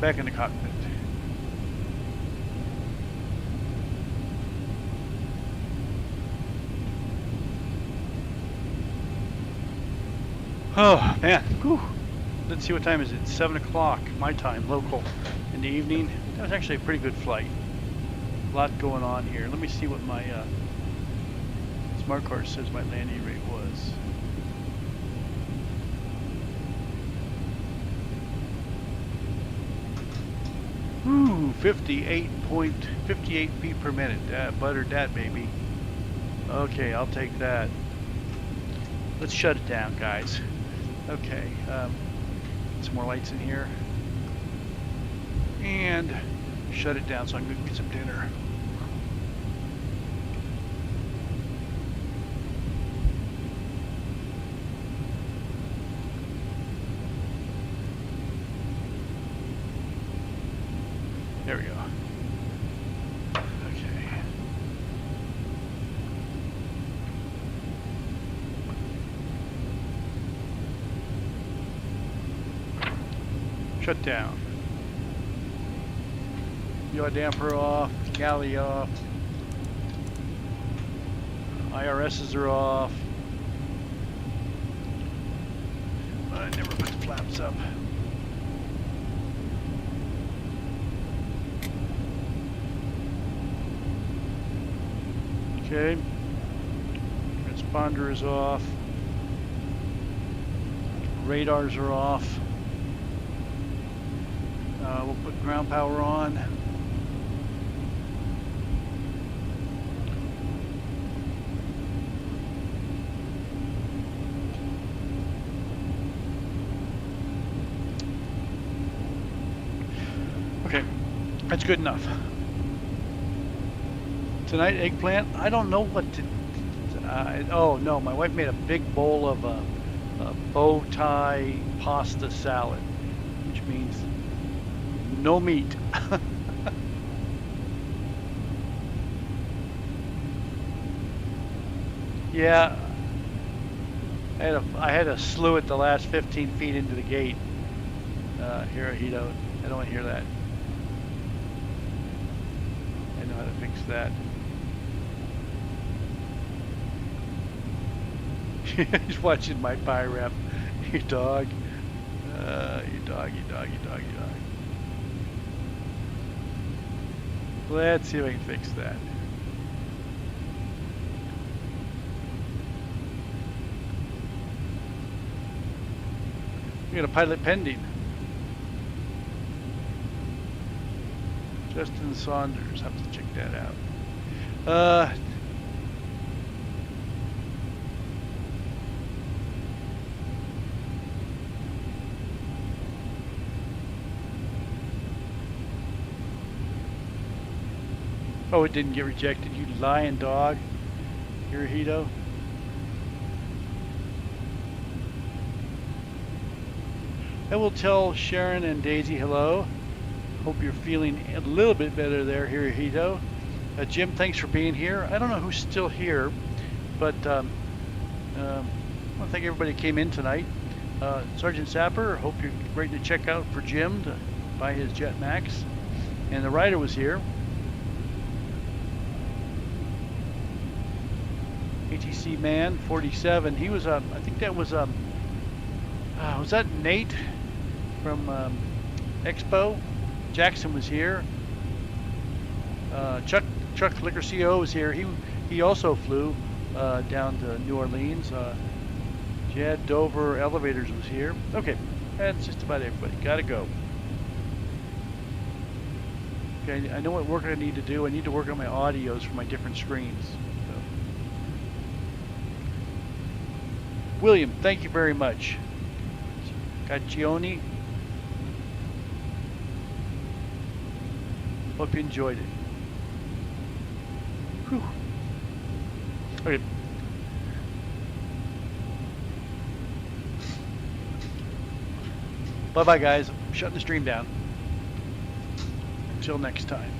Back in the cockpit. Oh man, whew. Let's see, what time is it? 7 o'clock my time, local, in the evening. That was actually a pretty good flight. A lot going on here. Let me see what my smart card says my landing rate was. Ooh, 58 feet per minute. Buttered that, baby. Okay, I'll take that. Let's shut it down, guys. Okay, some more lights in here. And shut it down so I can get some dinner. There we go. Okay. Shut down. Yaw damper off, galley off. IRSs are off. I never put the flaps up. Okay, transponder is off, radars are off, we'll put ground power on. Okay, that's good enough. Tonight, eggplant. I don't know what to. Oh no, my wife made a big bowl of a bow tie pasta salad, which means no meat. Yeah, I had a slew at the last 15 feet into the gate. Here, I don't want to hear that. I know how to fix that. He's watching my pie rep. You dog. You dog. Let's see if I can fix that. We got a pilot pending. Justin Saunders, have to check that out. Oh, it didn't get rejected, you lying dog. Hirohito. I will tell Sharon and Daisy hello. Hope you're feeling a little bit better there, Hirohito. Jim, thanks for being here. I don't know who's still here, but I want to thank everybody who came in tonight. Sergeant Sapper, hope you're ready to check out for Jim to buy his Jet Max. And the rider was here. ATC Man 47. He was I think that was that Nate from Expo? Jackson was here. Chuck Liquor CO was here. He also flew down to New Orleans. Jed Dover Elevators was here. Okay, that's just about everybody. Gotta go. Okay, I know what work I need to do. I need to work on my audios for my different screens. So. William, thank you very much. Gaccioni. Hope you enjoyed it. Whew. Okay. Bye-bye, guys. I'm shutting the stream down. Until next time.